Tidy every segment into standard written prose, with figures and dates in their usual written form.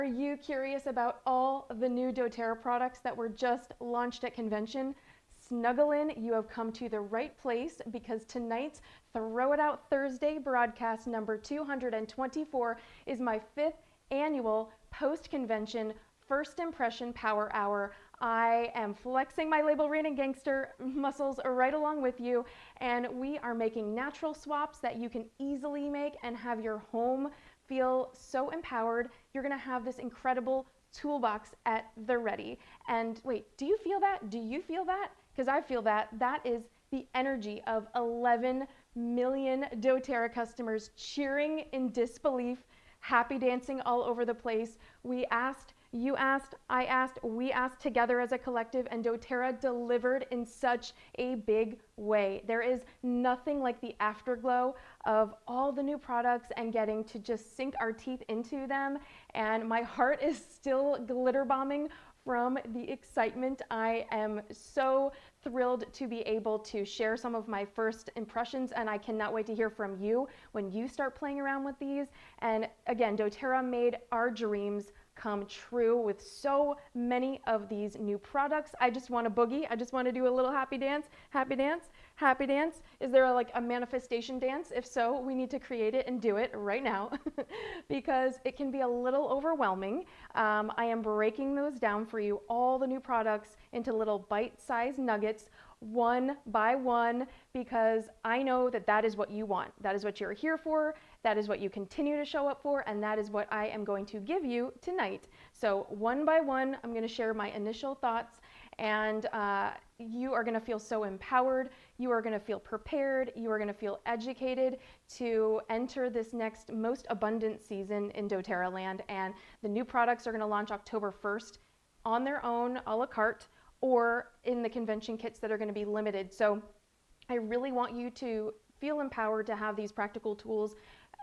Are you curious about all of the new doTERRA products that were just launched at convention? Snuggle in, you have come to the right place because tonight's Throw It Out Thursday broadcast number 224 is my 5th annual post-convention First Impression Power Hour. I am flexing my label reading gangster muscles right along with you, and we are making natural swaps that you can easily make and have your home feel so empowered. You're gonna have this incredible toolbox at the ready. And wait, do you feel that? Do you feel that? Because I feel that. That is the energy of 11 million doTERRA customers cheering in disbelief, happy dancing all over the place. We asked, you asked, I asked, we asked together as a collective, and doTERRA delivered in such a big way. There is nothing like the afterglow of all the new products and getting to just sink our teeth into them. And my heart is still glitter bombing from the excitement. I am so thrilled to be able to share some of my first impressions, and I cannot wait to hear from you when you start playing around with these. And again, doTERRA made our dreams come true with so many of these new products. I just want to boogie. I just want to do a little happy dance, happy dance, happy dance. Is there like a manifestation dance? If so, we need to create it and do it right now because it can be a little overwhelming. I am breaking those down for you, all the new products, into little bite-sized nuggets, one by one, because I know that that is what you want. That is what you're here for. That is what you continue to show up for, and that is what I am going to give you tonight. So one by one, I'm going to share my initial thoughts, and you are going to feel so empowered. You are going to feel prepared. You are going to feel educated to enter this next most abundant season in doTERRA land. And the new products are going to launch October 1st on their own, a la carte, or in the convention kits that are going to be limited. So I really want you to feel empowered to have these practical tools,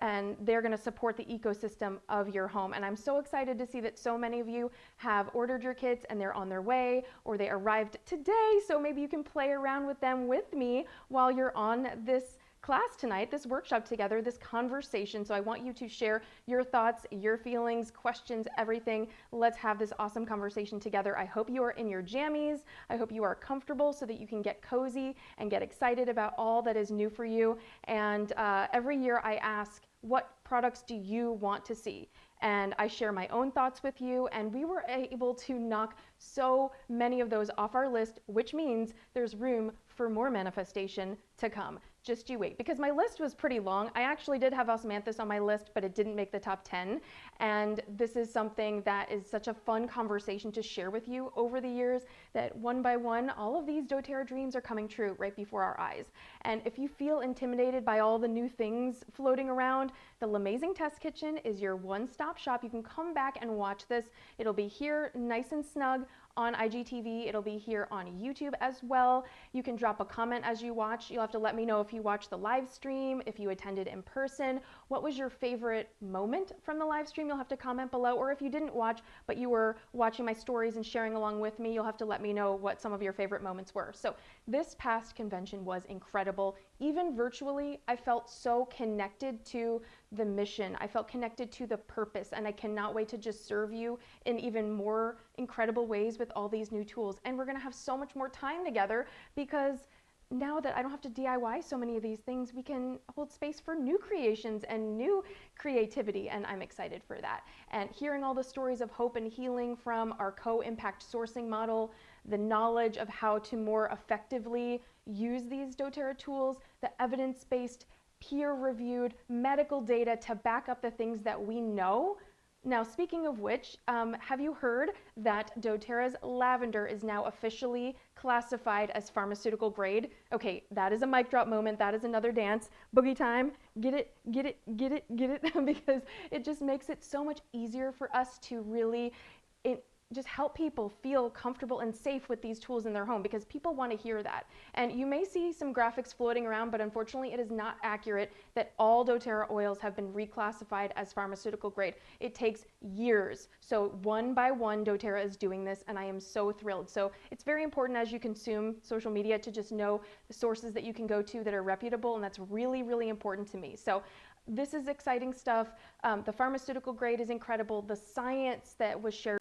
and they're going to support the ecosystem of your home. And I'm so excited to see that so many of you have ordered your kits and they're on their way, or they arrived today, so maybe you can play around with them with me while you're on this class tonight, this workshop together, this conversation. So I want you to share your thoughts, your feelings, questions, everything. Let's have this awesome conversation together. I hope you are in your jammies. I hope you are comfortable so that you can get cozy and get excited about all that is new for you. And every year I ask, what products do you want to see? And I share my own thoughts with you, and we were able to knock so many of those off our list, which means there's room for more manifestation to come. Just you wait, because my list was pretty long. I actually did have Osmanthus on my list, but it didn't make the top 10. And this is something that is such a fun conversation to share with you over the years, that one by one, all of these doTERRA dreams are coming true right before our eyes. And if you feel intimidated by all the new things floating around, the LaMay Test Kitchen is your one-stop shop. You can come back and watch this. It'll be here nice and snug on IGTV. It'll be here on YouTube as well. You can drop a comment as you watch. You'll have to let me know if you watched the live stream, if you attended in person. What was your favorite moment from the live stream? You'll have to comment below. Or if you didn't watch, but you were watching my stories and sharing along with me, you'll have to let me know what some of your favorite moments were. So this past convention was incredible. Even virtually, I felt so connected to the mission. I felt connected to the purpose, and I cannot wait to just serve you in even more incredible ways with all these new tools. And we're gonna have so much more time together, because now that I don't have to DIY so many of these things, we can hold space for new creations and new creativity, and I'm excited for that. And hearing all the stories of hope and healing from our co-impact sourcing model, the knowledge of how to more effectively use these doTERRA tools, the evidence-based, peer-reviewed medical data to back up the things that we know. Now, speaking of which, have you heard that doTERRA's lavender is now officially classified as pharmaceutical grade? Okay, that is a mic drop moment. That is another dance. Boogie time. Get it, get it, get it, get it, because it just makes it so much easier for us to really just help people feel comfortable and safe with these tools in their home, because people want to hear that. And you may see some graphics floating around, but unfortunately it is not accurate that all doTERRA oils have been reclassified as pharmaceutical grade. It takes years. So one by one, doTERRA is doing this, and I am so thrilled. So it's very important as you consume social media to just know the sources that you can go to that are reputable, and that's really, really important to me. So this is exciting stuff. The pharmaceutical grade is incredible. The science that was shared.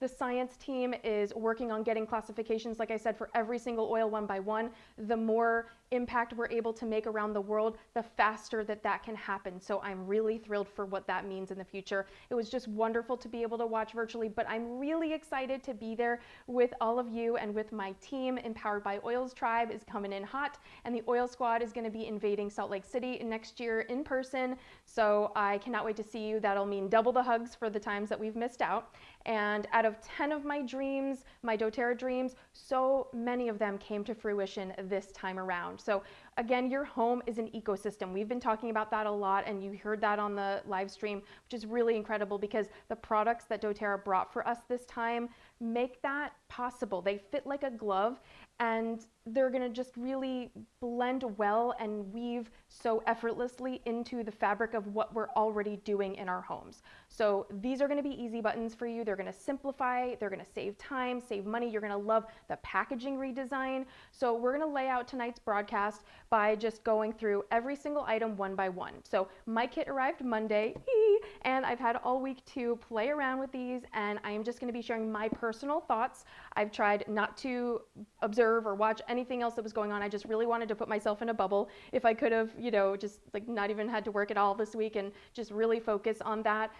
The science team is working on getting classifications, like I said, for every single oil one by one. The more impact we're able to make around the world, the faster that can happen. So I'm really thrilled for what that means in the future. It was just wonderful to be able to watch virtually, but I'm really excited to be there with all of you and with my team. Empowered by Oils Tribe is coming in hot, and the Oil Squad is going to be invading Salt Lake City next year in person. So I cannot wait to see you. That'll mean double the hugs for the times that we've missed out. And out of 10 of my dreams, my doTERRA dreams, so many of them came to fruition this time around. So again, your home is an ecosystem. We've been talking about that a lot, and you heard that on the live stream, which is really incredible because the products that doTERRA brought for us this time make that possible. They fit like a glove, and they're gonna just really blend well and weave so effortlessly into the fabric of what we're already doing in our homes. So these are gonna be easy buttons for you. They're gonna simplify, they're gonna save time, save money. You're gonna love the packaging redesign. So we're gonna lay out tonight's broadcast by just going through every single item one by one. So my kit arrived Monday, and I've had all week to play around with these, and I am just gonna be sharing my personal thoughts. I've tried not to observe or watch anything else that was going on. I just really wanted to put myself in a bubble. If I could have, just like not even had to work at all this week and just really focus on that,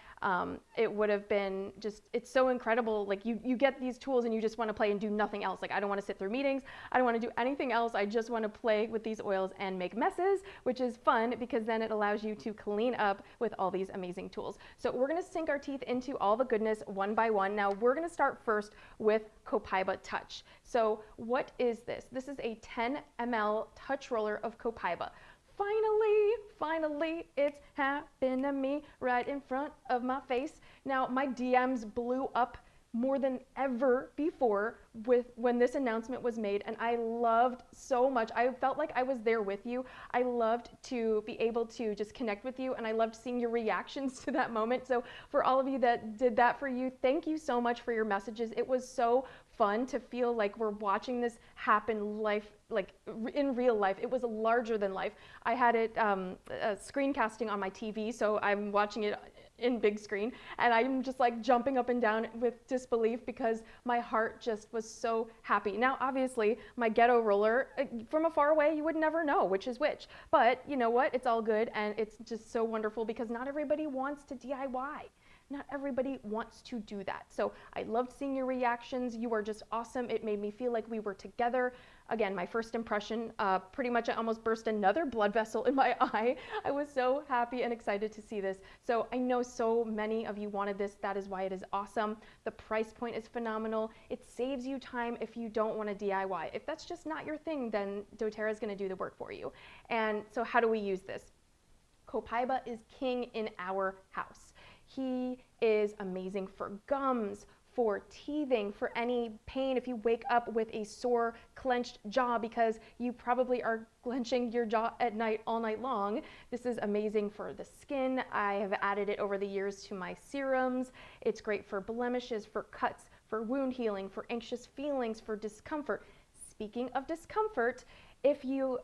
it would have been just, it's so incredible. Like you get these tools and you just want to play and do nothing else. Like I don't want to sit through meetings. I don't want to do anything else. I just want to play with these oils and make messes, which is fun because then it allows you to clean up with all these amazing tools. So we're going to sink our teeth into all the goodness one by one. Now we're going to start first with Copaiba Touch. So what is this? This is a 10 ml touch roller of Copaiba. Finally, it's happened to me right in front of my face. Now my DMs blew up more than ever before when this announcement was made, and I loved so much. I felt like I was there with you. I loved to be able to just connect with you, and I loved seeing your reactions to that moment. So for all of you that did that for you, thank you so much for your messages. It was so fun to feel like we're watching this happen in real life. It was larger than life. I had it screencasting on my TV, so I'm watching it in big screen, and I'm just like jumping up and down with disbelief because my heart just was so happy. Now obviously my ghetto roller, from afar away you would never know which is which, but you know what, it's all good, and it's just so wonderful because not everybody wants to DIY. Not everybody wants to do that. So I loved seeing your reactions. You are just awesome. It made me feel like we were together. Again, my first impression, pretty much I almost burst another blood vessel in my eye. I was so happy and excited to see this. So I know so many of you wanted this. That is why it is awesome. The price point is phenomenal. It saves you time if you don't want to DIY. If that's just not your thing, then doTERRA is going to do the work for you. And so how do we use this? Copaiba is king in our house. He is amazing for gums, for teething, for any pain. If you wake up with a sore, clenched jaw because you probably are clenching your jaw at night all night long, this is amazing for the skin. I have added it over the years to my serums. It's great for blemishes, for cuts, for wound healing, for anxious feelings, for discomfort. Speaking of discomfort, if you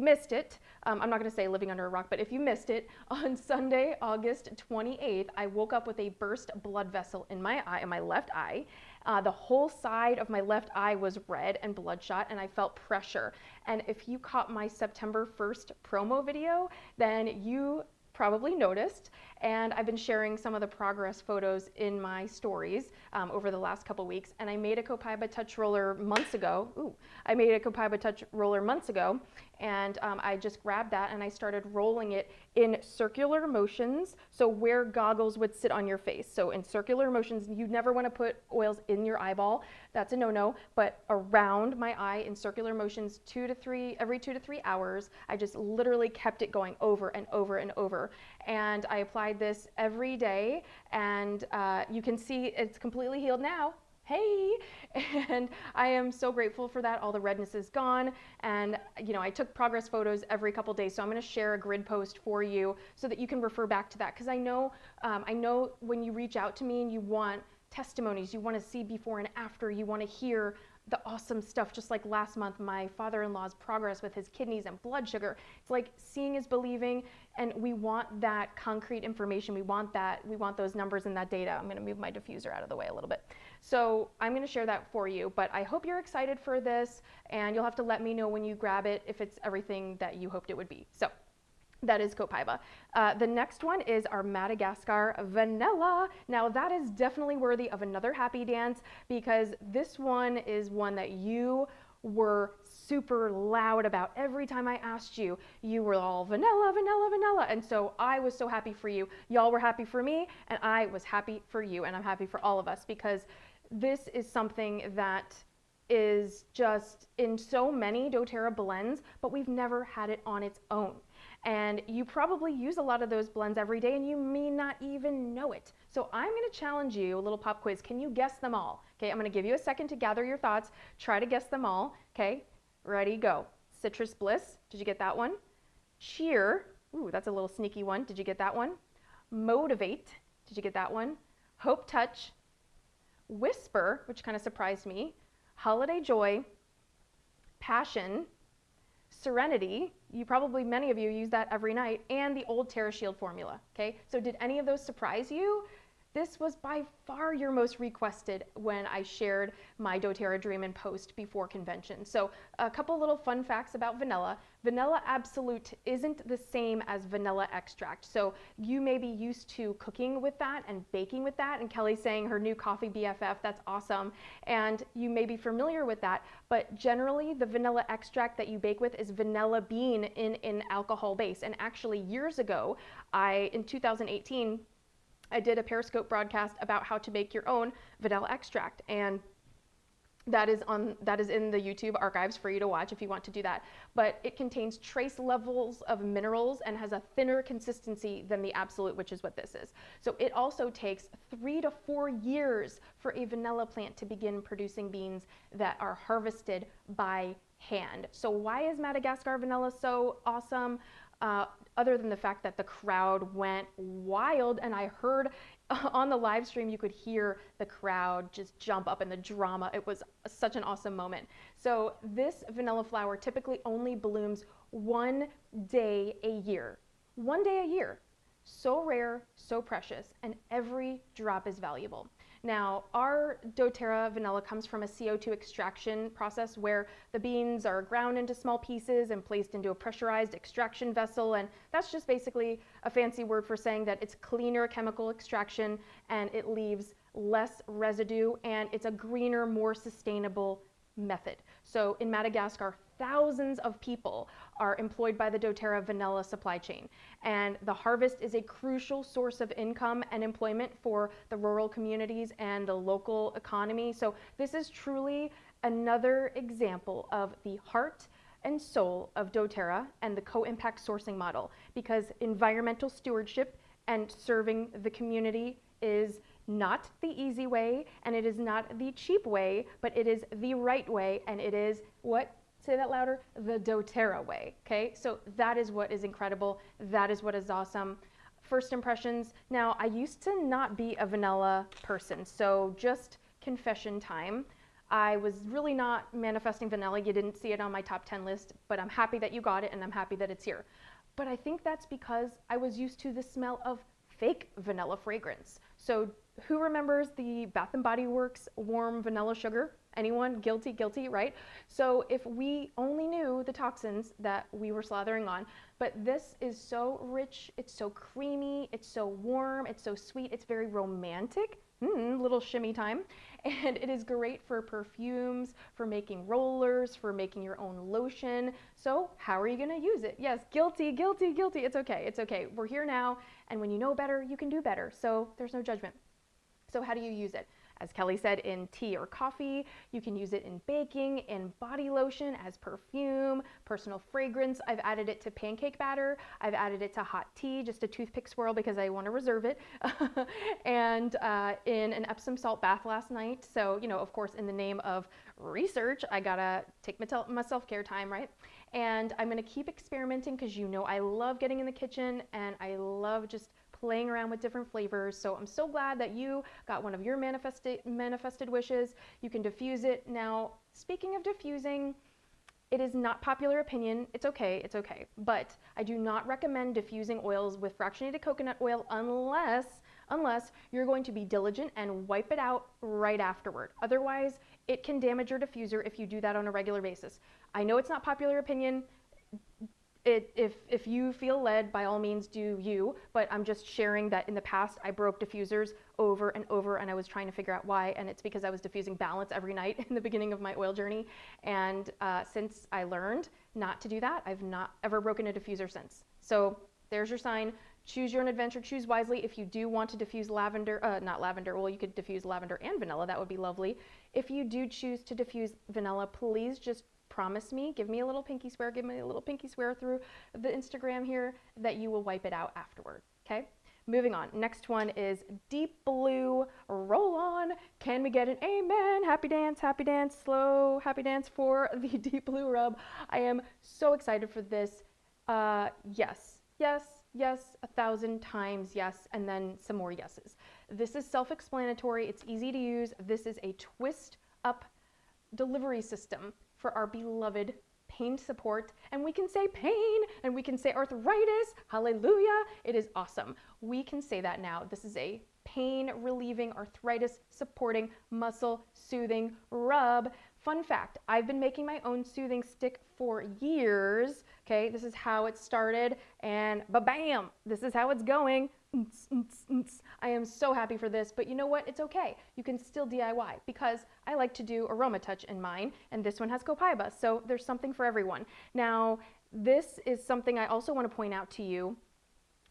missed it, I'm not going to say living under a rock, but if you missed it, on Sunday, August 28th, I woke up with a burst blood vessel in my eye, in my left eye. The whole side of my left eye was red and bloodshot, and I felt pressure. And if you caught my September 1st promo video, then you probably noticed, and I've been sharing some of the progress photos in my stories over the last couple weeks, and I made a Copaiba Touch roller months ago. And I just grabbed that and I started rolling it in circular motions, so where goggles would sit on your face. So in circular motions, you never want to put oils in your eyeball. That's a no-no, but around my eye in circular motions every 2 to 3 hours. I just literally kept it going over and over and over. And I applied this every day, and you can see it's completely healed now. Hey, and I am so grateful for that. All the redness is gone, and I took progress photos every couple days, so I'm going to share a grid post for you so that you can refer back to that, because I know when you reach out to me and you want testimonies, you want to see before and after, you want to hear the awesome stuff, just like last month, my father-in-law's progress with his kidneys and blood sugar. It's like seeing is believing, and we want that concrete information. We want those numbers and that data. I'm gonna move my diffuser out of the way a little bit. So I'm gonna share that for you, but I hope you're excited for this, and you'll have to let me know when you grab it if it's everything that you hoped it would be. So that is Copaiba. The next one is our Madagascar Vanilla. Now that is definitely worthy of another happy dance, because this one is one that you were super loud about. Every time I asked you, you were all vanilla, vanilla, vanilla. And so I was so happy for you. Y'all were happy for me, and I was happy for you, and I'm happy for all of us, because this is something that is just in so many doTERRA blends, but we've never had it on its own. And you probably use a lot of those blends every day, and you may not even know it. So I'm going to challenge you, a little pop quiz. Can you guess them all? Okay, I'm going to give you a second to gather your thoughts. Try to guess them all. Okay, ready, go. Citrus Bliss, did you get that one? Cheer, ooh, that's a little sneaky one. Did you get that one? Motivate, did you get that one? Hope Touch, Whisper, which kind of surprised me, Holiday Joy, Passion, Serenity, many of you use that every night, and the old Terra Shield formula, okay? So did any of those surprise you? This was by far your most requested when I shared my doTERRA Dreamin post before convention. So a couple little fun facts about vanilla. Vanilla Absolute isn't the same as vanilla extract. So you may be used to cooking with that and baking with that, and Kelly's saying her new coffee BFF, that's awesome. And you may be familiar with that, but generally the vanilla extract that you bake with is vanilla bean in an alcohol base. And actually years ago, in 2018, I did a Periscope broadcast about how to make your own vanilla extract, and that is in the YouTube archives for you to watch if you want to do that. But it contains trace levels of minerals and has a thinner consistency than the Absolute, which is what this is. So it also takes 3 to 4 years for a vanilla plant to begin producing beans that are harvested by hand. So why is Madagascar Vanilla so awesome? Other than the fact that the crowd went wild, and I heard on the live stream, you could hear the crowd just jump up in the drama. It was such an awesome moment. So this vanilla flower typically only blooms 1 day a year. 1 day a year. So rare, so precious, and every drop is valuable. Now, our doTERRA vanilla comes from a CO2 extraction process where the beans are ground into small pieces and placed into a pressurized extraction vessel, and that's just basically a fancy word for saying that it's cleaner chemical extraction and it leaves less residue, and it's a greener, more sustainable method. So in Madagascar, thousands of people are employed by the doTERRA vanilla supply chain, and the harvest is a crucial source of income and employment for the rural communities and the local economy. So this is truly another example of the heart and soul of doTERRA and the co-impact sourcing model, because environmental stewardship and serving the community is not the easy way, and it is not the cheap way, but it is the right way, and it is what? Say that louder. The doTERRA way, okay? So that is what is incredible. That is what is awesome. First impressions. Now, I used to not be a vanilla person, so just confession time. I was really not manifesting vanilla. You didn't see it on my top 10 list, but I'm happy that you got it, and I'm happy that it's here. But I think that's because I was used to the smell of fake vanilla fragrance. So who remembers the Bath & Body Works warm vanilla sugar? Anyone? Guilty, guilty, right? So if we only knew the toxins that we were slathering on, but this is so rich, it's so creamy, it's so warm, it's so sweet, it's very romantic. Little shimmy time. And it is great for perfumes, for making rollers, for making your own lotion. So how are you gonna use it? Yes, guilty, guilty, guilty. It's okay, it's okay. We're here now, and when you know better, you can do better. So there's no judgment. So how do you use it? As Kelly said, in tea or coffee. You can use it in baking, in body lotion, as perfume, personal fragrance. I've added it to pancake batter. I've added it to hot tea, just a toothpick swirl because I want to reserve it. And in an Epsom salt bath last night. So, you know, of course, in the name of research, I gotta take my self-care time, right? And I'm gonna keep experimenting because you know I love getting in the kitchen and I love just playing around with different flavors. So I'm so glad that you got one of your manifested wishes. You can diffuse it. Now, speaking of diffusing, it is not popular opinion. It's okay, but I do not recommend diffusing oils with fractionated coconut oil unless you're going to be diligent and wipe it out right afterward. Otherwise, it can damage your diffuser if you do that on a regular basis. I know it's not popular opinion. If you feel led, by all means do you, but I'm just sharing that in the past I broke diffusers over and over, and I was trying to figure out why, and it's because I was diffusing balance every night in the beginning of my oil journey, and since I learned not to do that, I've not ever broken a diffuser since. So there's your sign. Choose your own adventure, choose wisely. If you do want to diffuse lavender, not lavender, well, you could diffuse lavender and vanilla, that would be lovely. If you do choose to diffuse vanilla, please just promise me, give me a little pinky swear through the Instagram here that you will wipe it out afterward, okay? Moving on, next one is Deep Blue Roll-On. Can we get an amen? Happy dance, slow happy dance for the Deep Blue Rub. I am so excited for this. Yes, 1,000 times yes, and then some more yeses. This is self-explanatory, it's easy to use. This is a twist up delivery system for our beloved pain support, and we can say pain and we can say arthritis. Hallelujah, it is awesome. We can say that now. This is a pain relieving, arthritis supporting, muscle soothing rub. Fun fact, I've been making my own soothing stick for years. Okay, this is how it started, and ba-bam, this is how it's going. I am so happy for this, but you know what? It's okay. You can still DIY because I like to do aroma touch in mine, and this one has Copaiba, so there's something for everyone. Now, this is something I also want to point out to you.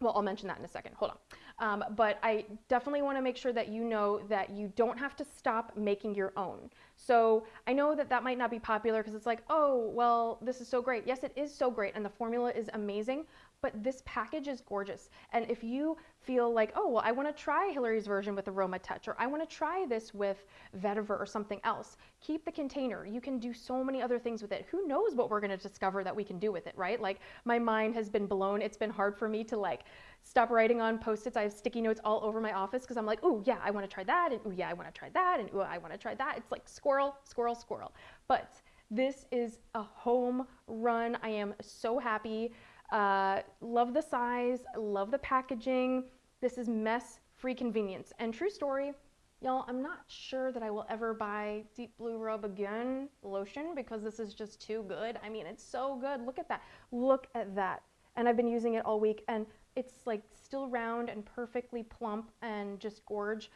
Well, I'll mention that in a second. Hold on. But I definitely want to make sure that you know that you don't have to stop making your own. So I know that that might not be popular because it's like, oh, well, this is so great. Yes, it is so great, and the formula is amazing, but this package is gorgeous. And if you feel like, oh, well, I want to try Hillary's version with Aroma Touch, or I want to try this with Vetiver or something else, keep the container. You can do so many other things with it. Who knows what we're going to discover that we can do with it, right? Like, my mind has been blown. It's been hard for me to like stop writing on Post-its. I have sticky notes all over my office because I'm like, oh yeah, I want to try that, and oh yeah, I want to try that, and oh, I want to try that. It's like squirrel, squirrel, squirrel. But this is a home run. I am so happy. Love the size, love the packaging. This is mess-free convenience. And true story, y'all, I'm not sure that I will ever buy Deep Blue Rub again lotion because this is just too good. I mean, it's so good. Look at that. Look at that. And I've been using it all week, and it's like still round and perfectly plump and just gorge.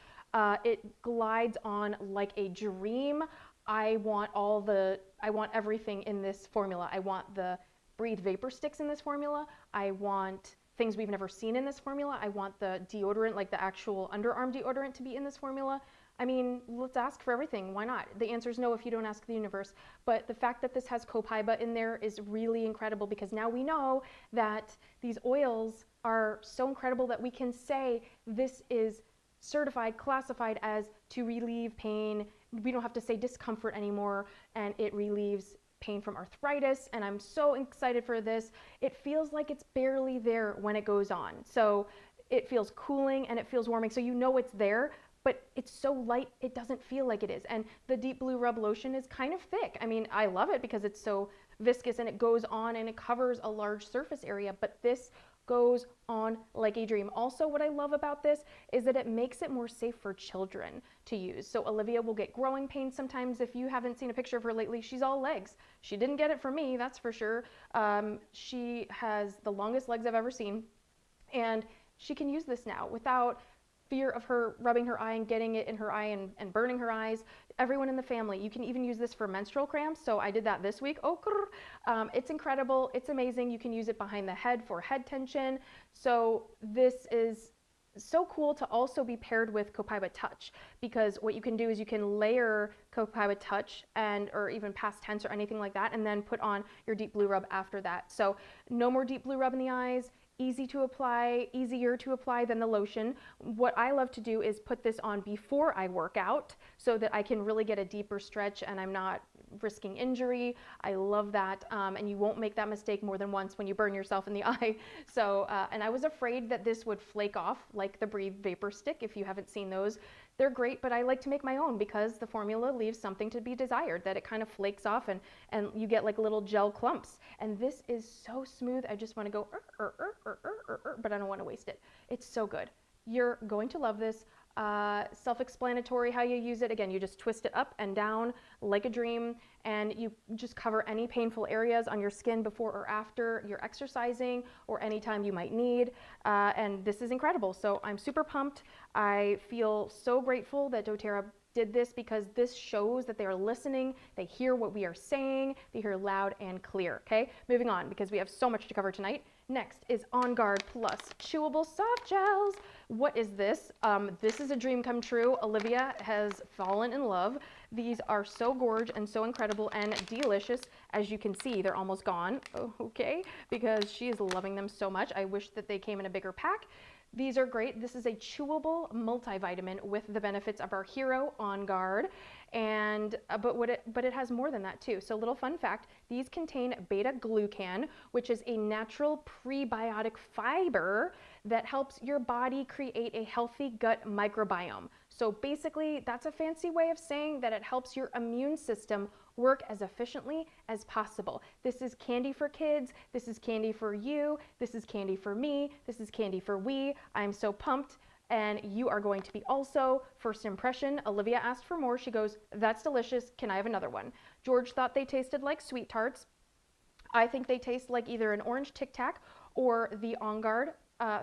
It glides on like a dream. I want everything in this formula. I want the Breathe Vapor Sticks in this formula. I want things we've never seen in this formula. I want the deodorant, like the actual underarm deodorant, to be in this formula. I mean, let's ask for everything. Why not? The answer is no if you don't ask the universe. But the fact that this has Copaiba in there is really incredible because now we know that these oils are so incredible that we can say this is certified, classified as to relieve pain. We don't have to say discomfort anymore, and it relieves pain from arthritis, and I'm so excited for this. It feels like it's barely there when it goes on. So it feels cooling and it feels warming, so you know it's there, but it's so light it doesn't feel like it is. And the Deep Blue Rub lotion is kind of thick. I mean, I love it because it's so viscous and it goes on and it covers a large surface area, but this goes on like a dream. Also, what I love about this is that it makes it more safe for children to use. So Olivia will get growing pains sometimes. If you haven't seen a picture of her lately, she's all legs. She didn't get it from me, that's for sure. She has the longest legs I've ever seen, and she can use this now without fear of her rubbing her eye and getting it in her eye and burning her eyes. Everyone in the family, you can even use this for menstrual cramps. So I did that this week. It's incredible. It's amazing. You can use it behind the head for head tension. So this is so cool to also be paired with Copaiba Touch, because what you can do is you can layer Copaiba Touch or even past tense or anything like that, and then put on your Deep Blue Rub after that. So no more Deep Blue Rub in the eyes. easy to apply, easier to apply than the lotion. What I love to do is put this on before I work out so that I can really get a deeper stretch and I'm not risking injury. I love that. And you won't make that mistake more than once when you burn yourself in the eye. So, and I was afraid that this would flake off like the Breathe Vapor Stick. If you haven't seen those, they're great, but I like to make my own because the formula leaves something to be desired, that it kind of flakes off and you get like little gel clumps. And this is so smooth. I just want to go, but I don't want to waste it. It's so good. You're going to love this. Self-explanatory how you use it. Again, you just twist it up and down like a dream, and you just cover any painful areas on your skin before or after you're exercising or anytime you might need. And this is incredible. So I'm super pumped. I feel so grateful that doTERRA did this because this shows that they are listening. They hear what we are saying. They hear loud and clear. Okay, moving on because we have so much to cover tonight. Next is OnGuard Plus Chewable Soft Gels. What is this? This is a dream come true. Olivia has fallen in love. These are so gorgeous and so incredible and delicious. As you can see, they're almost gone, okay, because she is loving them so much. I wish that they came in a bigger pack. These are great. This is a chewable multivitamin with the benefits of our hero OnGuard, and but it has more than that too. So little fun fact, these contain beta glucan, which is a natural prebiotic fiber that helps your body create a healthy gut microbiome. So basically, that's a fancy way of saying that it helps your immune system work as efficiently as possible. This is candy for kids. This is candy for you. This is candy for me. This is candy for we. I'm so pumped. And you are going to be also. First impression, Olivia asked for more. She goes, that's delicious. Can I have another one? George thought they tasted like sweet tarts. I think they taste like either an orange Tic Tac or the OnGuard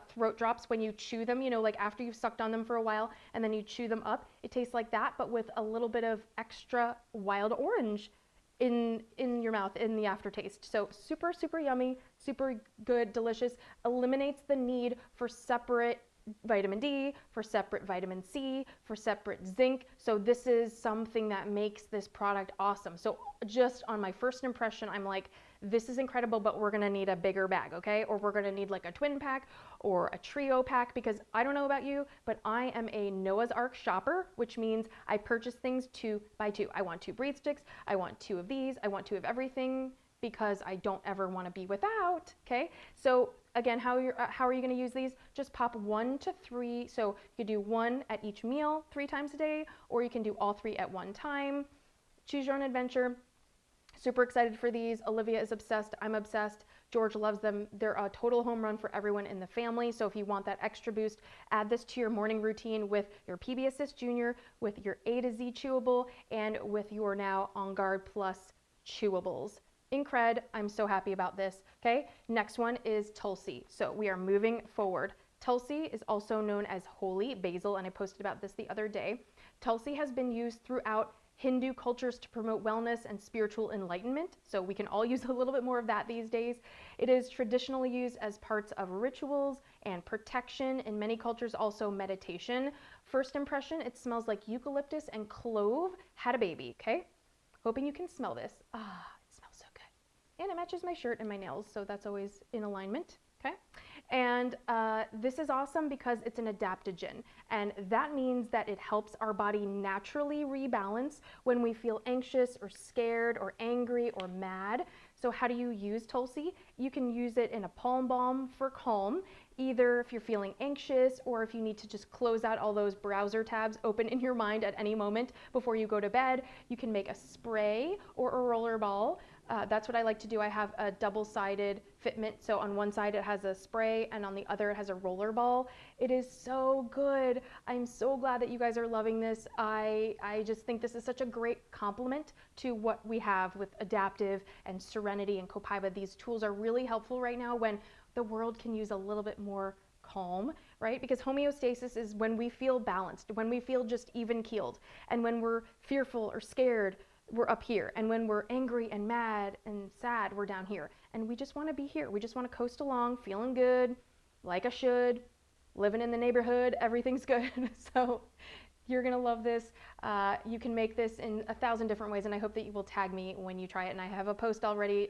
throat drops when you chew them, you know, like after you've sucked on them for a while and then you chew them up. It tastes like that, but with a little bit of extra wild orange in your mouth in the aftertaste. So super, super yummy, super good, delicious. Eliminates the need for separate vitamin D, for separate vitamin C, for separate zinc. So this is something that makes this product awesome. So just on my first impression, I'm like, this is incredible, but we're gonna need a bigger bag, okay? Or we're gonna need like a twin pack or a trio pack, because I don't know about you, but I am a Noah's Ark shopper, which means I purchase things 2 by 2. I want 2 Breathe Sticks, I want 2 of these, I want 2 of everything, because I don't ever wanna be without, okay? So again, how are you gonna use these? Just pop 1 to 3, so you could do 1 at each meal 3 times a day, or you can do all 3 at one time. Choose your own adventure. Super excited for these. Olivia is obsessed. I'm obsessed. George loves them. They're a total home run for everyone in the family. So if you want that extra boost, add this to your morning routine with your PB Assist Junior, with your A to Z chewable, and with your now OnGuard Plus chewables. Incred. I'm so happy about this. Okay, next one is Tulsi. So we are moving forward. Tulsi is also known as holy basil, and I posted about this the other day. Tulsi has been used throughout Hindu cultures to promote wellness and spiritual enlightenment, so we can all use a little bit more of that these days. It is traditionally used as parts of rituals and protection. In many cultures, also meditation. First impression, it smells like eucalyptus and clove had a baby, okay? Hoping you can smell this. Ah, it smells so good. And it matches my shirt and my nails, so that's always in alignment, okay? And this is awesome because it's an adaptogen, and that means that it helps our body naturally rebalance when we feel anxious or scared or angry or mad. So how do you use Tulsi? You can use it in a palm balm for calm, either if you're feeling anxious or if you need to just close out all those browser tabs open in your mind at any moment before you go to bed. You can make a spray or a roller ball. That's what I like to do. I have a double-sided fitment, so on one side it has a spray and on the other it has a roller ball. It is so good. I'm so glad that you guys are loving this. I just think this is such a great complement to what we have with Adaptive and Serenity and Copaiba. These tools are really helpful right now when the world can use a little bit more calm, right? Because homeostasis is when we feel balanced, when we feel just even keeled, and when we're fearful or scared, we're up here, and when we're angry and mad and sad, we're down here, and we just want to be here. We just want to coast along, feeling good, like I should, living in the neighborhood, everything's good. So You're gonna love this. You can make this in 1,000 different ways, and I hope that you will tag me when you try it. And I have a post already,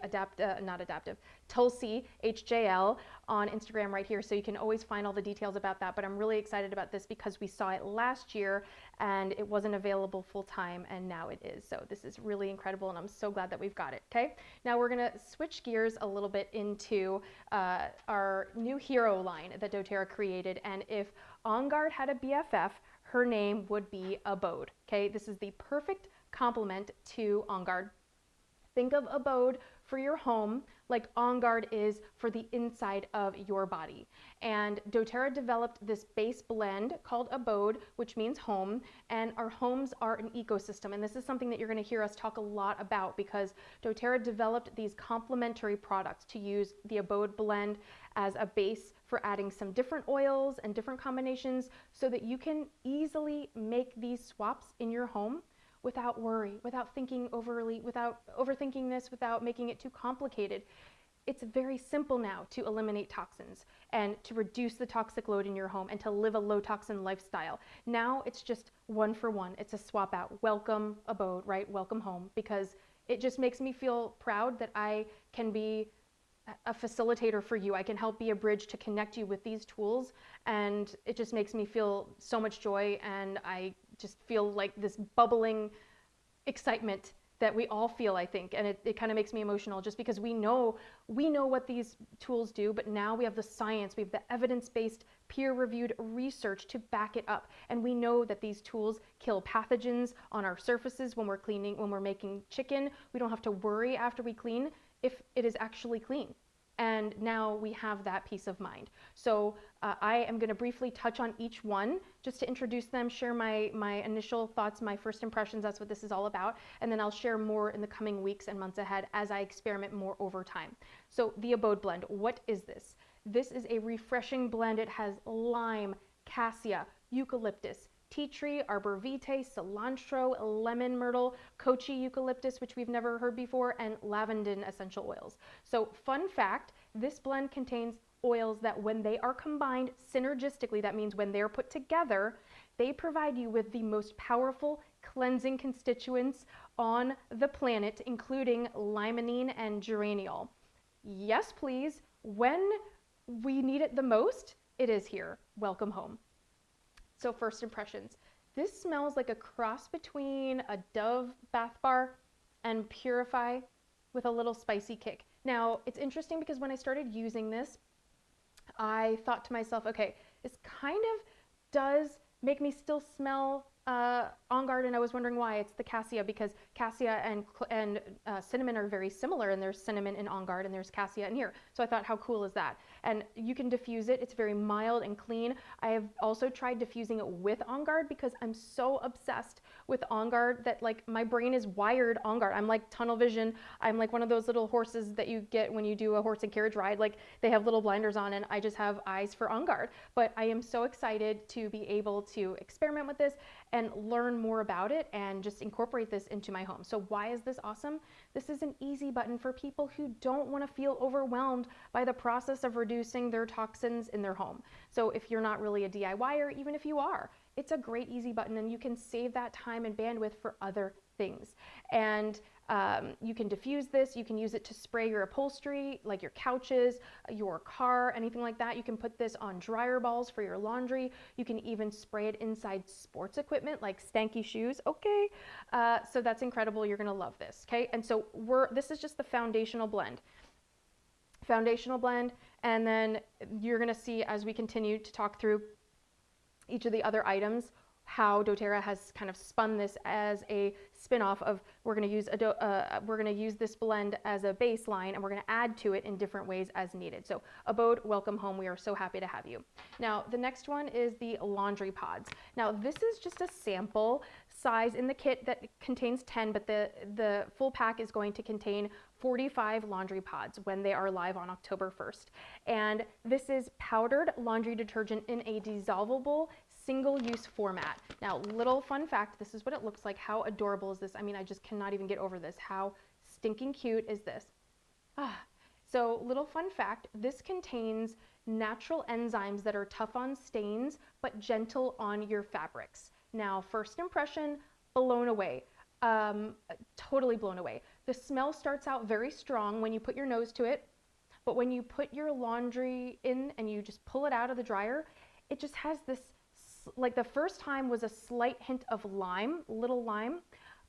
not adaptive, Tulsi, HJL, on Instagram right here, so you can always find all the details about that. But I'm really excited about this because we saw it last year, and it wasn't available full time, and now it is. So this is really incredible, and I'm so glad that we've got it, okay? Now we're gonna switch gears a little bit into our new hero line that doTERRA created, and if OnGuard had a BFF, her name would be Abode, okay? This is the perfect complement to OnGuard. Think of Abode for your home like OnGuard is for the inside of your body. And doTERRA developed this base blend called Abode, which means home, and our homes are an ecosystem. And this is something that you're gonna hear us talk a lot about because doTERRA developed these complementary products to use the Abode blend as a base for adding some different oils and different combinations so that you can easily make these swaps in your home without worry, without thinking overly, without overthinking this, without making it too complicated. It's very simple now to eliminate toxins and to reduce the toxic load in your home and to live a low toxin lifestyle. Now it's just one for one. It's a swap out. Welcome Abode, right? Welcome home, because it just makes me feel proud that I can be a facilitator for you. I can help be a bridge to connect you with these tools, and it just makes me feel so much joy, and I just feel like this bubbling excitement that we all feel, I think, and it kind of makes me emotional just because we know what these tools do, but now we have the science, we have the evidence-based, peer-reviewed research to back it up, and we know that these tools kill pathogens on our surfaces when we're cleaning, when we're making chicken. We don't have to worry after we clean if it is actually clean. And now we have that peace of mind. So I am going to briefly touch on each one just to introduce them, share my initial thoughts, my first impressions. That's what this is all about. And then I'll share more in the coming weeks and months ahead as I experiment more over time. So the Abode blend, what is this? This is a refreshing blend. It has lime, cassia, eucalyptus, tea tree, arbor vitae, cilantro, lemon myrtle, kochi eucalyptus, which we've never heard before, and lavandin essential oils. So fun fact, this blend contains oils that when they are combined synergistically, that means when they're put together, they provide you with the most powerful cleansing constituents on the planet, including limonene and geraniol. Yes, please, when we need it the most, it is here. Welcome home. So first impressions. This smells like a cross between a Dove bath bar and Purify with a little spicy kick. Now, it's interesting because when I started using this, I thought to myself, okay, this kind of does make me still smell OnGuard, and I was wondering why. It's the cassia, because cassia and cinnamon are very similar, and there's cinnamon in OnGuard and there's cassia in here. So I thought, how cool is that? And you can diffuse it. It's very mild and clean. I have also tried diffusing it with OnGuard because I'm so obsessed with OnGuard that like my brain is wired OnGuard. I'm like tunnel vision. I'm like one of those little horses that you get when you do a horse and carriage ride. Like they have little blinders on, and I just have eyes for OnGuard. But I am so excited to be able to experiment with this and learn more about it and just incorporate this into my home. So why is this awesome? This is an easy button for people who don't want to feel overwhelmed by the process of reducing their toxins in their home. So if you're not really a DIYer, even if you are, it's a great easy button, and you can save that time and bandwidth for other things. And you can diffuse this, you can use it to spray your upholstery, like your couches, your car, anything like that. You can put this on dryer balls for your laundry. You can even spray it inside sports equipment like stanky shoes. Okay, so that's incredible. You're gonna love this, okay? And so this is just the foundational blend. And then you're gonna see as we continue to talk through each of the other items how doTERRA has kind of spun this as a spin-off of we're going to use this blend as a baseline, and we're going to add to it in different ways as needed. So Abode, welcome home. We are so happy to have you. Now the next one is the laundry pods. Now this is just a sample size in the kit that contains 10, but the full pack is going to contain 45 laundry pods when they are live on October 1st. And this is powdered laundry detergent in a dissolvable single-use format. Now, little fun fact, this is what it looks like. How adorable is this? I mean, I just cannot even get over this. How stinking cute is this? So little fun fact, this contains natural enzymes that are tough on stains, but gentle on your fabrics. Now, first impression, blown away. Totally blown away. The smell starts out very strong when you put your nose to it, but when you put your laundry in and you just pull it out of the dryer, it just has this, like the first time was a slight hint of lime, little lime,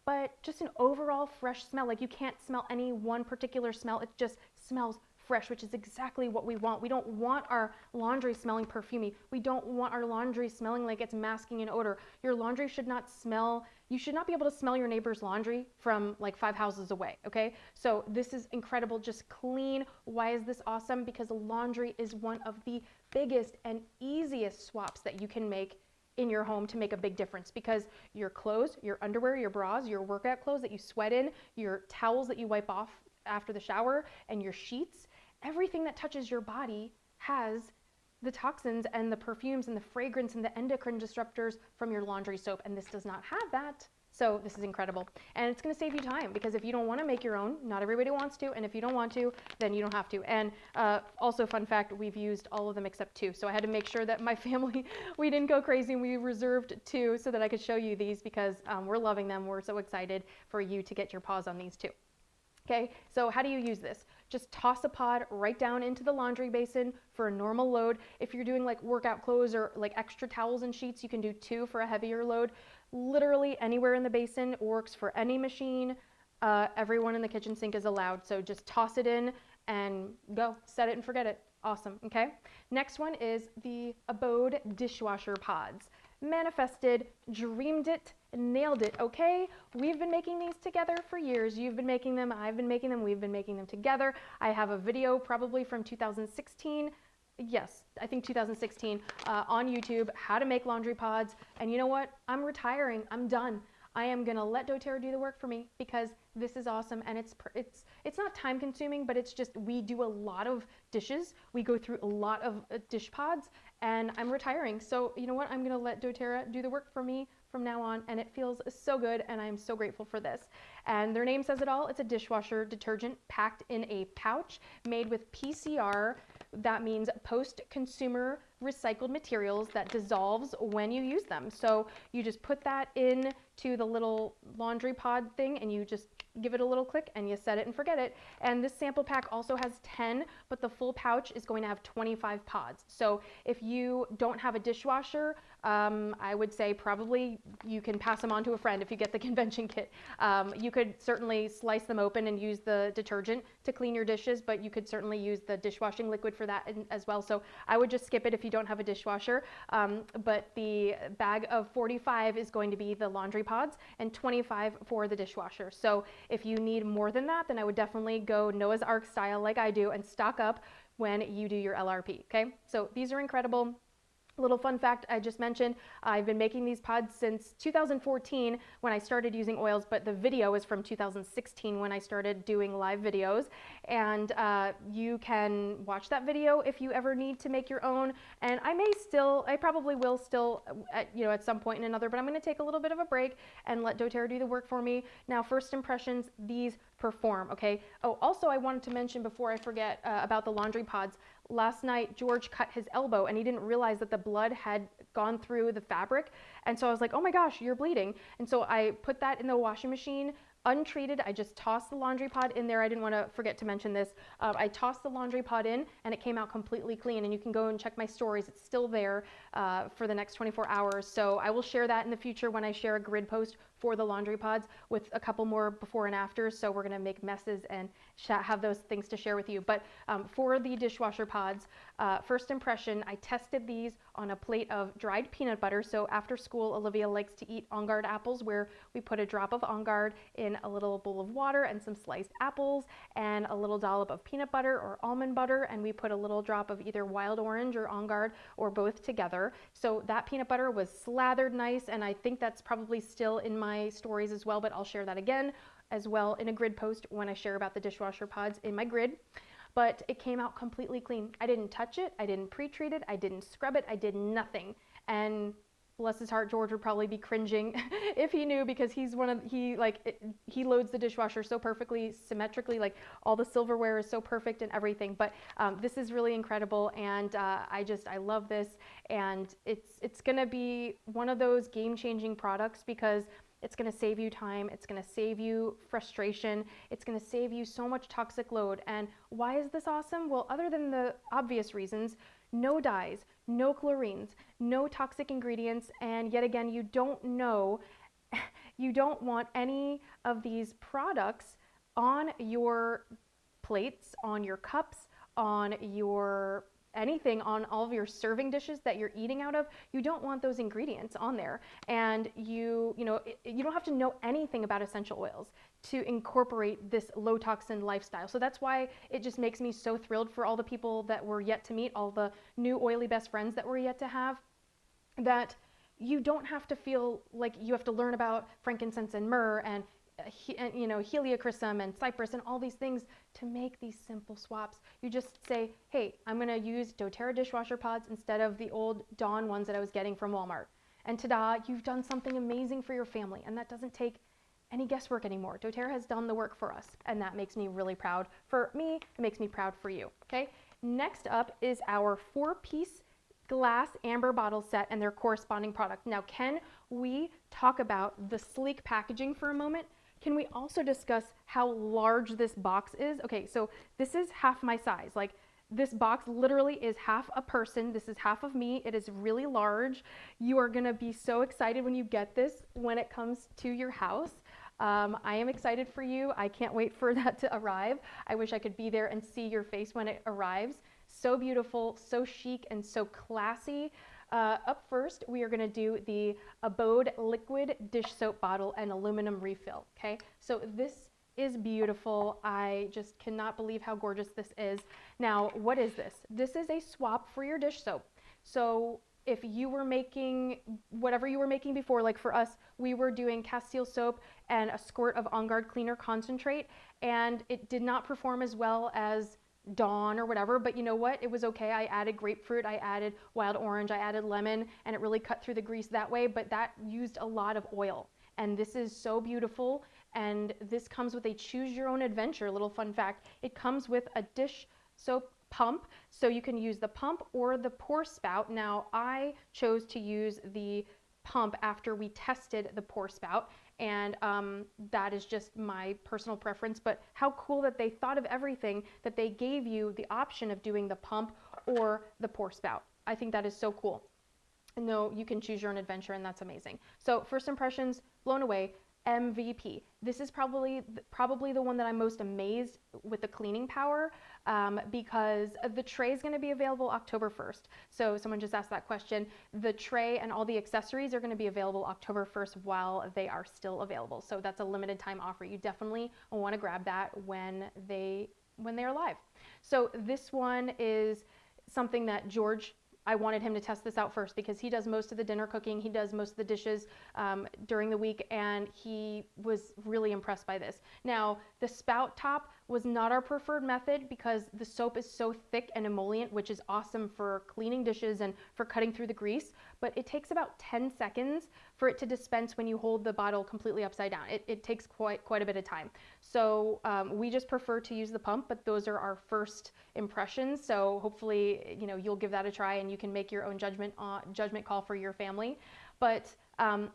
but just an overall fresh smell. Like you can't smell any one particular smell. It just smells fresh, which is exactly what we want. We don't want our laundry smelling perfumey. We don't want our laundry smelling like it's masking an odor. Your laundry should not smell, you should not be able to smell your neighbor's laundry from like 5 houses away, okay? So this is incredible, just clean. Why is this awesome? Because laundry is one of the biggest and easiest swaps that you can make in your home to make a big difference, because your clothes, your underwear, your bras, your workout clothes that you sweat in, your towels that you wipe off after the shower, and your sheets, everything that touches your body has the toxins and the perfumes and the fragrance and the endocrine disruptors from your laundry soap, and this does not have that. So this is incredible, and it's going to save you time, because if you don't want to make your own, not everybody wants to, and if you don't want to, then you don't have to. And also, fun fact, we've used all of them except 2, so I had to make sure that my family, we didn't go crazy, and we reserved 2 so that I could show you these, because we're loving them. We're so excited for you to get your paws on these too. Okay, so how do you use this? Just toss a pod right down into the laundry basin for a normal load. If you're doing like workout clothes or like extra towels and sheets, you can do 2 for a heavier load. Literally anywhere in the basin works for any machine. Everyone in the kitchen sink is allowed. So just toss it in and go, set it and forget it. Awesome, okay? Next one is the Abode dishwasher pods. Manifested, dreamed it, nailed it, okay? We've been making these together for years. You've been making them, I've been making them, we've been making them together. I have a video probably from 2016. Yes, I think 2016 on YouTube, how to make laundry pods. And you know what? I'm retiring. I'm done. I am gonna let doTERRA do the work for me, because this is awesome, and it's not time consuming, but it's just, we do a lot of dishes. We go through a lot of dish pods, and I'm retiring. So you know what? I'm gonna let doTERRA do the work for me from now on, and it feels so good, and I'm so grateful for this. And their name says it all. It's a dishwasher detergent packed in a pouch made with PCR. That means post-consumer recycled materials that dissolves when you use them. So you just put that in to the little laundry pod thing, and you just give it a little click and you set it and forget it. And this sample pack also has 10, but the full pouch is going to have 25 pods. So if you don't have a dishwasher, I would say probably you can pass them on to a friend if you get the convention kit. You could certainly slice them open and use the detergent to clean your dishes, but you could certainly use the dishwashing liquid for that as well. So I would just skip it if you don't have a dishwasher. But the bag of 45 is going to be the laundry pods and 25 for the dishwasher. So if you need more than that, then I would definitely go Noah's Ark style like I do and stock up when you do your LRP, okay? So these are incredible. Little fun fact I just mentioned, I've been making these pods since 2014 when I started using oils, but the video is from 2016 when I started doing live videos. And you can watch that video if you ever need to make your own. And I probably will still, at some point in another, but I'm gonna take a little bit of a break and let doTERRA do the work for me. Now, first impressions, these perform, okay? Oh, also I wanted to mention before I forget about the laundry pods. Last night, George cut his elbow and he didn't realize that the blood had gone through the fabric. And so I was like, oh my gosh, you're bleeding. And so I put that in the washing machine, untreated. I just tossed the laundry pod in there. I didn't want to forget to mention this. I tossed the laundry pod in and it came out completely clean. And you can go and check my stories. It's still there for the next 24 hours. So I will share that in the future when I share a grid post for the laundry pods with a couple more before and after. So we're going to make messes and have those things to share with you. But for the dishwasher pods, first impression, I tested these on a plate of dried peanut butter. So after school, Olivia likes to eat OnGuard apples, where we put a drop of OnGuard in a little bowl of water and some sliced apples and a little dollop of peanut butter or almond butter, and we put a little drop of either wild orange or OnGuard or both together. So that peanut butter was slathered nice, and I think that's probably still in my stories as well, but I'll share that again as well in a grid post when I share about the dishwasher pods in my grid. But it came out completely clean. I didn't touch it, I didn't pre-treat it, I didn't scrub it, I did nothing. And bless his heart, George would probably be cringing if he knew, because he loads the dishwasher so perfectly, symmetrically, like all the silverware is so perfect and everything. But this is really incredible, and I love this, and it's gonna be one of those game-changing products because it's going to save you time, it's going to save you frustration, it's going to save you so much toxic load. And why is this awesome? Well, other than the obvious reasons, no dyes, no chlorines, no toxic ingredients, and yet again, you don't want any of these products on your plates, on your cups, on your anything, on all of your serving dishes that you're eating out of. You don't want those ingredients on there. And you don't have to know anything about essential oils to incorporate this low toxin lifestyle. So that's why it just makes me so thrilled for all the people that we're yet to meet, all the new oily best friends that we're yet to have, that you don't have to feel like you have to learn about frankincense and myrrh and heliochrysum and cypress and all these things to make these simple swaps. You just say, hey, I'm going to use doTERRA dishwasher pods instead of the old Dawn ones that I was getting from Walmart. And ta-da, you've done something amazing for your family, and that doesn't take any guesswork anymore. doTERRA has done the work for us, and that makes me really proud. For me, it makes me proud for you, okay? Next up is our 4-piece glass amber bottle set and their corresponding product. Now, can we talk about the sleek packaging for a moment? Can we also discuss how large this box is? Okay, so this is half my size. Like, this box literally is half a person. This is half of me. It is really large. You are gonna be so excited when you get this, when it comes to your house. I am excited for you. I can't wait for that to arrive. I wish I could be there and see your face when it arrives. So beautiful, so chic, and so classy. Up first, we are going to do the Abode liquid dish soap bottle and aluminum refill. Okay, so this is beautiful. I just cannot believe how gorgeous this is. Now, what is this? This is a swap for your dish soap. So if you were making whatever you were making before, like for us, we were doing Castile soap and a squirt of OnGuard cleaner concentrate, and it did not perform as well as Dawn or whatever, but you know what? It was okay. I added grapefruit, I added wild orange, I added lemon, and it really cut through the grease that way, but that used a lot of oil. And this is so beautiful, and this comes with a choose your own adventure. Little fun fact, it comes with a dish soap pump, so you can use the pump or the pour spout. Now, I chose to use the pump after we tested the pour spout, and that is just my personal preference. But how cool that they thought of everything, that they gave you the option of doing the pump or the pour spout. I think that is so cool. No, you can choose your own adventure, and that's amazing. So first impressions, blown away. MVP. This is probably the one that I'm most amazed with the cleaning power, because the tray is going to be available October 1st. So someone just asked that question. The tray and all the accessories are going to be available October 1st while they are still available. So that's a limited time offer. You definitely want to grab that when they are live. So this one is something that George, I wanted him to test this out first because he does most of the dinner cooking, he does most of the dishes during the week, and he was really impressed by this. Now, the spout top was not our preferred method because the soap is so thick and emollient, which is awesome for cleaning dishes and for cutting through the grease, but it takes about 10 seconds for it to dispense when you hold the bottle completely upside down. It takes quite a bit of time. So we just prefer to use the pump, but those are our first impressions. So hopefully, you'll give that a try and you can make your own judgment call for your family. But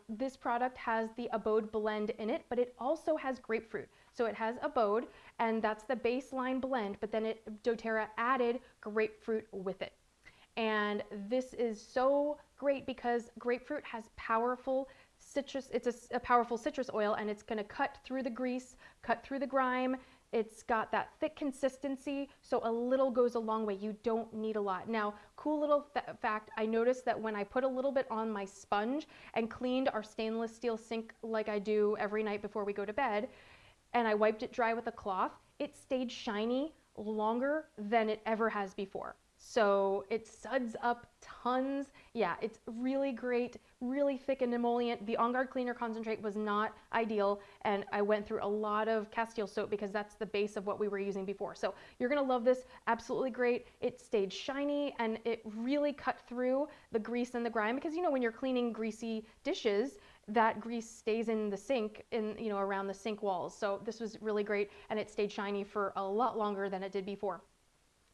this product has the Abode blend in it, but it also has grapefruit. So it has Abode, and that's the baseline blend, but then doTERRA added grapefruit with it. And this is so great because grapefruit has powerful citrus, it's a powerful citrus oil, and it's gonna cut through the grease, cut through the grime. It's got that thick consistency, so a little goes a long way. You don't need a lot. Now, cool little fact, I noticed that when I put a little bit on my sponge and cleaned our stainless steel sink like I do every night before we go to bed, and I wiped it dry with a cloth, it stayed shiny longer than it ever has before. So it suds up tons. Yeah, it's really great, really thick and emollient. The OnGuard cleaner concentrate was not ideal, and I went through a lot of Castile soap because that's the base of what we were using before. So you're gonna love this, absolutely great. It stayed shiny and it really cut through the grease and the grime, because you know when you're cleaning greasy dishes, that grease stays in the sink, around the sink walls. So this was really great, and it stayed shiny for a lot longer than it did before.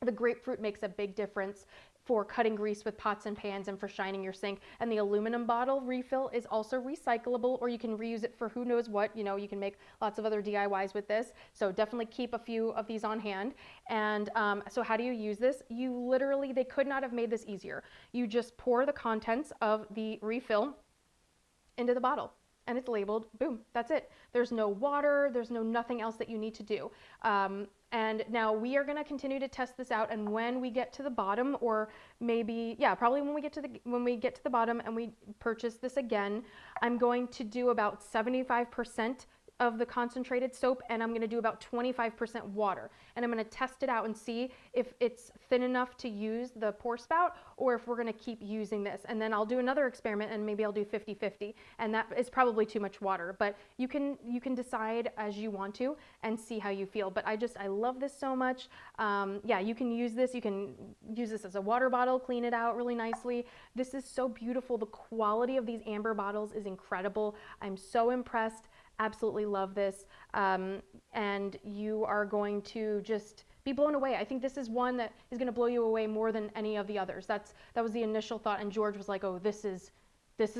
The grapefruit makes a big difference for cutting grease with pots and pans and for shining your sink. And the aluminum bottle refill is also recyclable, or you can reuse it for who knows what. You can make lots of other DIYs with this. So definitely keep a few of these on hand. And so how do you use this? They could not have made this easier. You just pour the contents of the refill into the bottle, and it's labeled, boom, that's it. There's no water, there's no nothing else that you need to do. And now we are gonna continue to test this out, and when we get to the bottom, or maybe, yeah, probably when we get to the bottom and we purchase this again, I'm going to do about 75% of the concentrated soap, and I'm gonna do about 25% water. And I'm gonna test it out and see if it's thin enough to use the pour spout, or if we're gonna keep using this. And then I'll do another experiment, and maybe I'll do 50-50. And that is probably too much water, but you can decide as you want to and see how you feel. But I love this so much. Yeah, you can use this. You can use this as a water bottle, clean it out really nicely. This is so beautiful. The quality of these amber bottles is incredible. I'm so impressed. Absolutely love this, and you are going to just be blown away. I think this is one that is going to blow you away more than any of the others. That was the initial thought, and George was like, "Oh, this is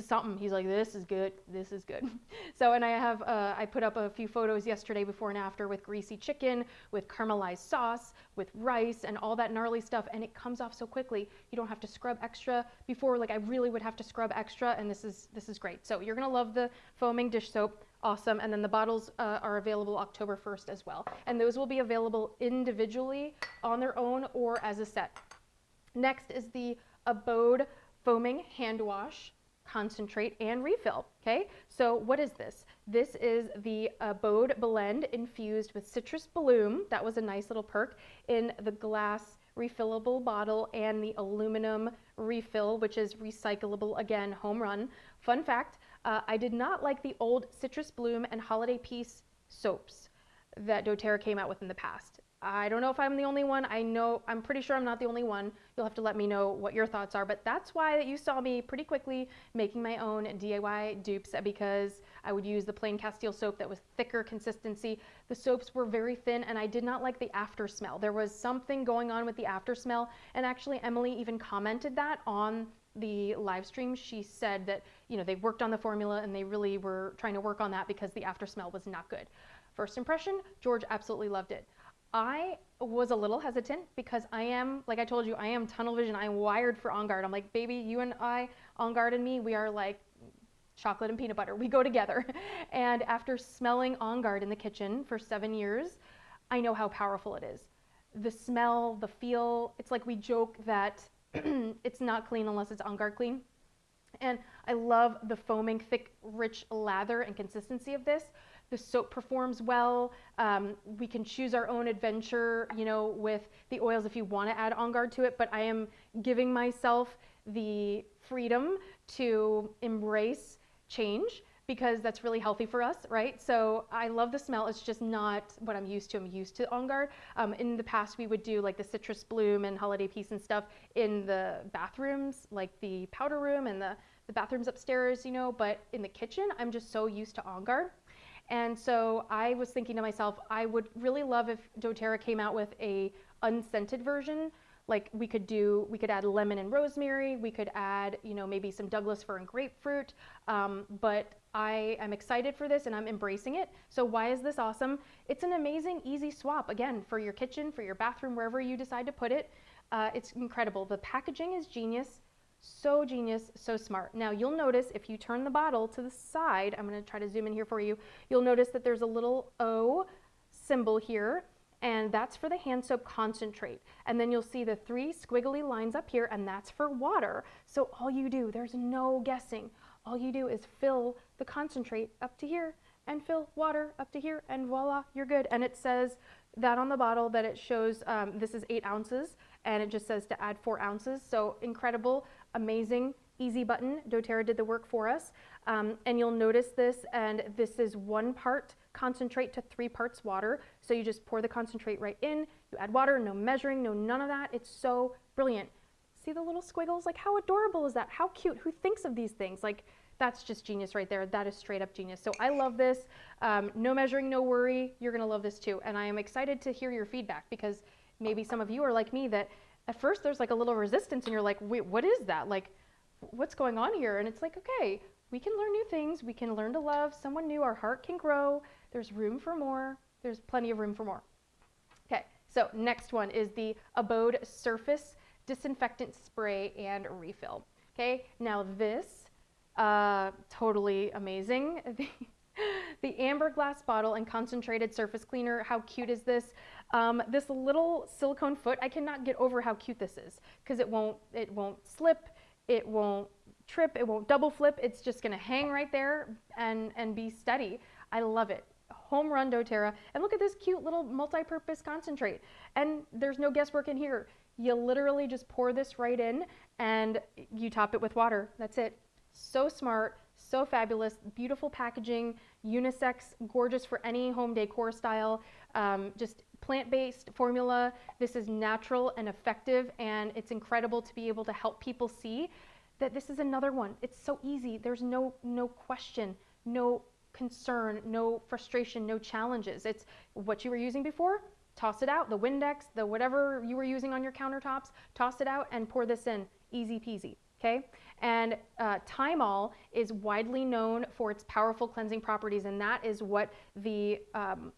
something." He's like, "This is good. This is good." So, and I put up a few photos yesterday before and after with greasy chicken, with caramelized sauce, with rice, and all that gnarly stuff, and it comes off so quickly. You don't have to scrub extra. Before, like, I really would have to scrub extra, and this is great. So you're gonna love the foaming dish soap. Awesome. And then the bottles are available October 1st as well. And those will be available individually on their own or as a set. Next is the Abode foaming hand wash concentrate and refill. Okay, so what is this? This is the Abode blend infused with citrus bloom. That was a nice little perk in the glass refillable bottle, and the aluminum refill, which is recyclable, again, home run. Fun fact, I did not like the old citrus bloom and holiday peace soaps that doTERRA came out with in the past. I don't know if I'm the only one. I'm pretty sure I'm not the only one. You'll have to let me know what your thoughts are, but that's why you saw me pretty quickly making my own DIY dupes, because I would use the plain Castile soap that was thicker consistency. The soaps were very thin, and I did not like the after smell. There was something going on with the after smell, and actually Emily even commented that on the live stream. She said that, they worked on the formula and they really were trying to work on that because the after smell was not good. First impression, George absolutely loved it. I was a little hesitant because I am, like I told you, I am tunnel vision. I'm wired for OnGuard. I'm like, baby, you and I, OnGuard and me, we are like chocolate and peanut butter. We go together. And after smelling OnGuard in the kitchen for 7 years, I know how powerful it is. The smell, the feel, it's like we joke that it's not clean unless it's OnGuard clean. And I love the foaming, thick, rich lather and consistency of this. The soap performs well. We can choose our own adventure, with the oils if you want to add OnGuard to it, but I am giving myself the freedom to embrace change because that's really healthy for us, right? So I love the smell. It's just not what I'm used to. I'm used to OnGuard. In the past, we would do like the citrus bloom and holiday peace and stuff in the bathrooms, like the powder room and the bathrooms upstairs, but in the kitchen, I'm just so used to OnGuard. And so I was thinking to myself, I would really love if doTERRA came out with a unscented version. Like we could add lemon and rosemary. We could add, maybe some Douglas fir and grapefruit. But I am excited for this and I'm embracing it. So why is this awesome? It's an amazing, easy swap. Again, for your kitchen, for your bathroom, wherever you decide to put it. It's incredible. The packaging is genius. So genius, so smart. Now you'll notice if you turn the bottle to the side, I'm going to try to zoom in here for you, you'll notice that there's a little O symbol here, and that's for the hand soap concentrate. And then you'll see the 3 squiggly lines up here, and that's for water. So all you do, there's no guessing. All you do is fill the concentrate up to here and fill water up to here, and voila, you're good. And it says that on the bottle that it shows this is 8 ounces. and it just says to add 4 ounces. So incredible, amazing, easy button. doTERRA did the work for us. And you'll notice this, and this is 1 part concentrate to 3 parts water. So you just pour the concentrate right in, you add water, no measuring, no none of that. It's so brilliant. See the little squiggles? Like, how adorable is that? How cute? Who thinks of these things? Like, that's just genius right there. That is straight up genius. So I love this. No measuring, no worry. You're gonna love this too. And I am excited to hear your feedback, because maybe some of you are like me, that at first there's like a little resistance and you're like, wait, what is that? Like, what's going on here? And it's like, okay, we can learn new things. We can learn to love someone new. Our heart can grow. There's room for more. There's plenty of room for more. Okay, so next one is the Abode Surface Disinfectant Spray and Refill. Okay, now this, totally amazing. The amber glass bottle and concentrated surface cleaner. How cute is this? This little silicone foot, I cannot get over how cute this is, because it won't slip, it won't trip, it won't double flip. It's just gonna hang right there and be steady. I love it. Home run, doTERRA. And look at this cute little multi-purpose concentrate. And there's no guesswork in here. You literally just pour this right in and you top it with water. That's it. So smart, so fabulous, beautiful packaging, unisex, gorgeous for any home decor style, just plant-based formula. This is natural and effective, and it's incredible to be able to help people see that this is another one. It's so easy. There's no question, no concern, no frustration, no challenges. It's what you were using before, toss it out, the Windex, the whatever you were using on your countertops, toss it out and pour this in, easy peasy. Okay, and Thymol is widely known for its powerful cleansing properties, and that is what the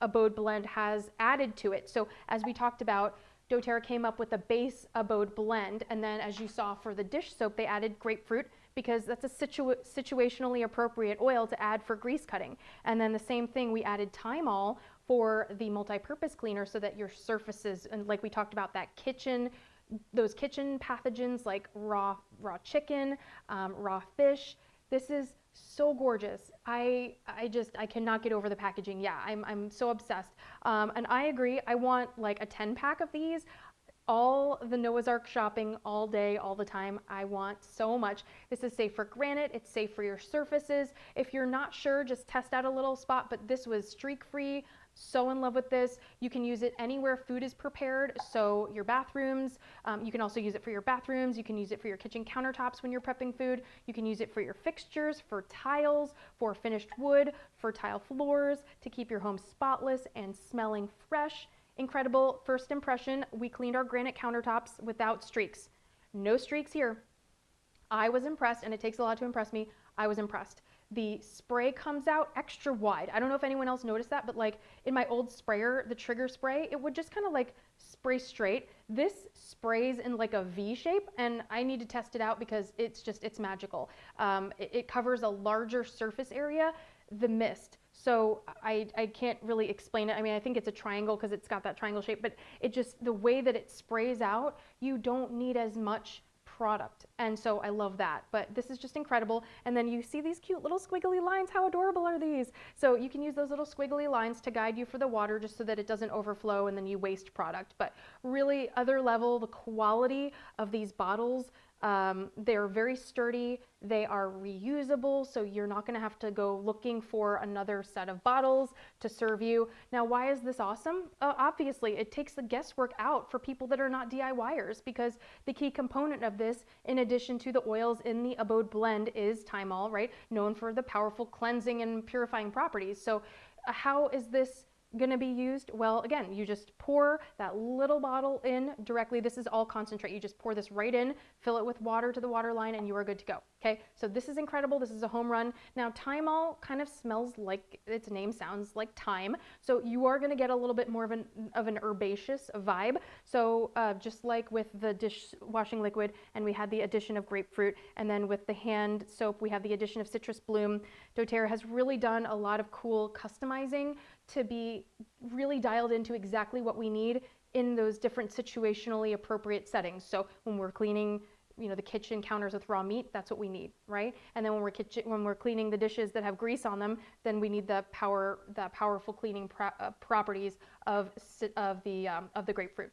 Abode blend has added to it. So as we talked about, doTERRA came up with a base Abode blend, and then as you saw for the dish soap, they added grapefruit, because that's a situationally appropriate oil to add for grease cutting. And then the same thing, we added Thymol for the multi-purpose cleaner, so that your surfaces, and like we talked about, that kitchen, those kitchen pathogens like raw chicken, raw fish. This is so gorgeous. I cannot get over the packaging. Yeah, I'm so obsessed. And I agree. I want like a 10-pack of these. All the Noah's Ark shopping all day, all the time. I want so much. This is safe for granite. It's safe for your surfaces. If you're not sure, just test out a little spot, but this was streak-free. So in love with this. You can use it anywhere food is prepared. So your bathrooms, you can also use it for your bathrooms. You can use it for your kitchen countertops when you're prepping food. You can use it for your fixtures, for tiles, for finished wood, for tile floors, to keep your home spotless and smelling fresh. Incredible first impression. We cleaned our granite countertops without streaks. No streaks here. I was impressed, and it takes a lot to impress me. I was impressed. The spray comes out extra wide. I don't know if anyone else noticed that, but like in my old sprayer, the trigger spray, it would just kind of like spray straight. This sprays in like a V shape, and I need to test it out because it's magical. It covers a larger surface area, the mist. So I can't really explain it. I mean, I think it's a triangle because it's got that triangle shape, but it just, the way that it sprays out, you don't need as much product, and so I love that. But this is just incredible. And then you see these cute little squiggly lines. How adorable are these? So you can use those little squiggly lines to guide you for the water, just so that it doesn't overflow and then you waste product. But really, other level, the quality of these bottles, they're very sturdy, they are reusable, so you're not going to have to go looking for another set of bottles to serve you. Now, why is this awesome? Obviously, it takes the guesswork out for people that are not DIYers, because the key component of this, in addition to the oils in the Abode blend, is Thymol, right? Known for the powerful cleansing and purifying properties. So how is this going to be used? Well, again, you just pour that little bottle in directly. This is all concentrate. You just pour this right in, fill it with water to the water line, and you are good to go. Okay, so this is incredible. This is a home run. Now, Thymol kind of smells like its name sounds like thyme, so you are going to get a little bit more of an herbaceous vibe. So just like with the dishwashing liquid, and we had the addition of grapefruit, and then with the hand soap, we have the addition of citrus bloom. doTERRA has really done a lot of cool customizing to be really dialed into exactly what we need in those different situationally appropriate settings. So when we're cleaning, the kitchen counters with raw meat, that's what we need, right? And then when we're cleaning the dishes that have grease on them, then we need the powerful cleaning properties of the grapefruit.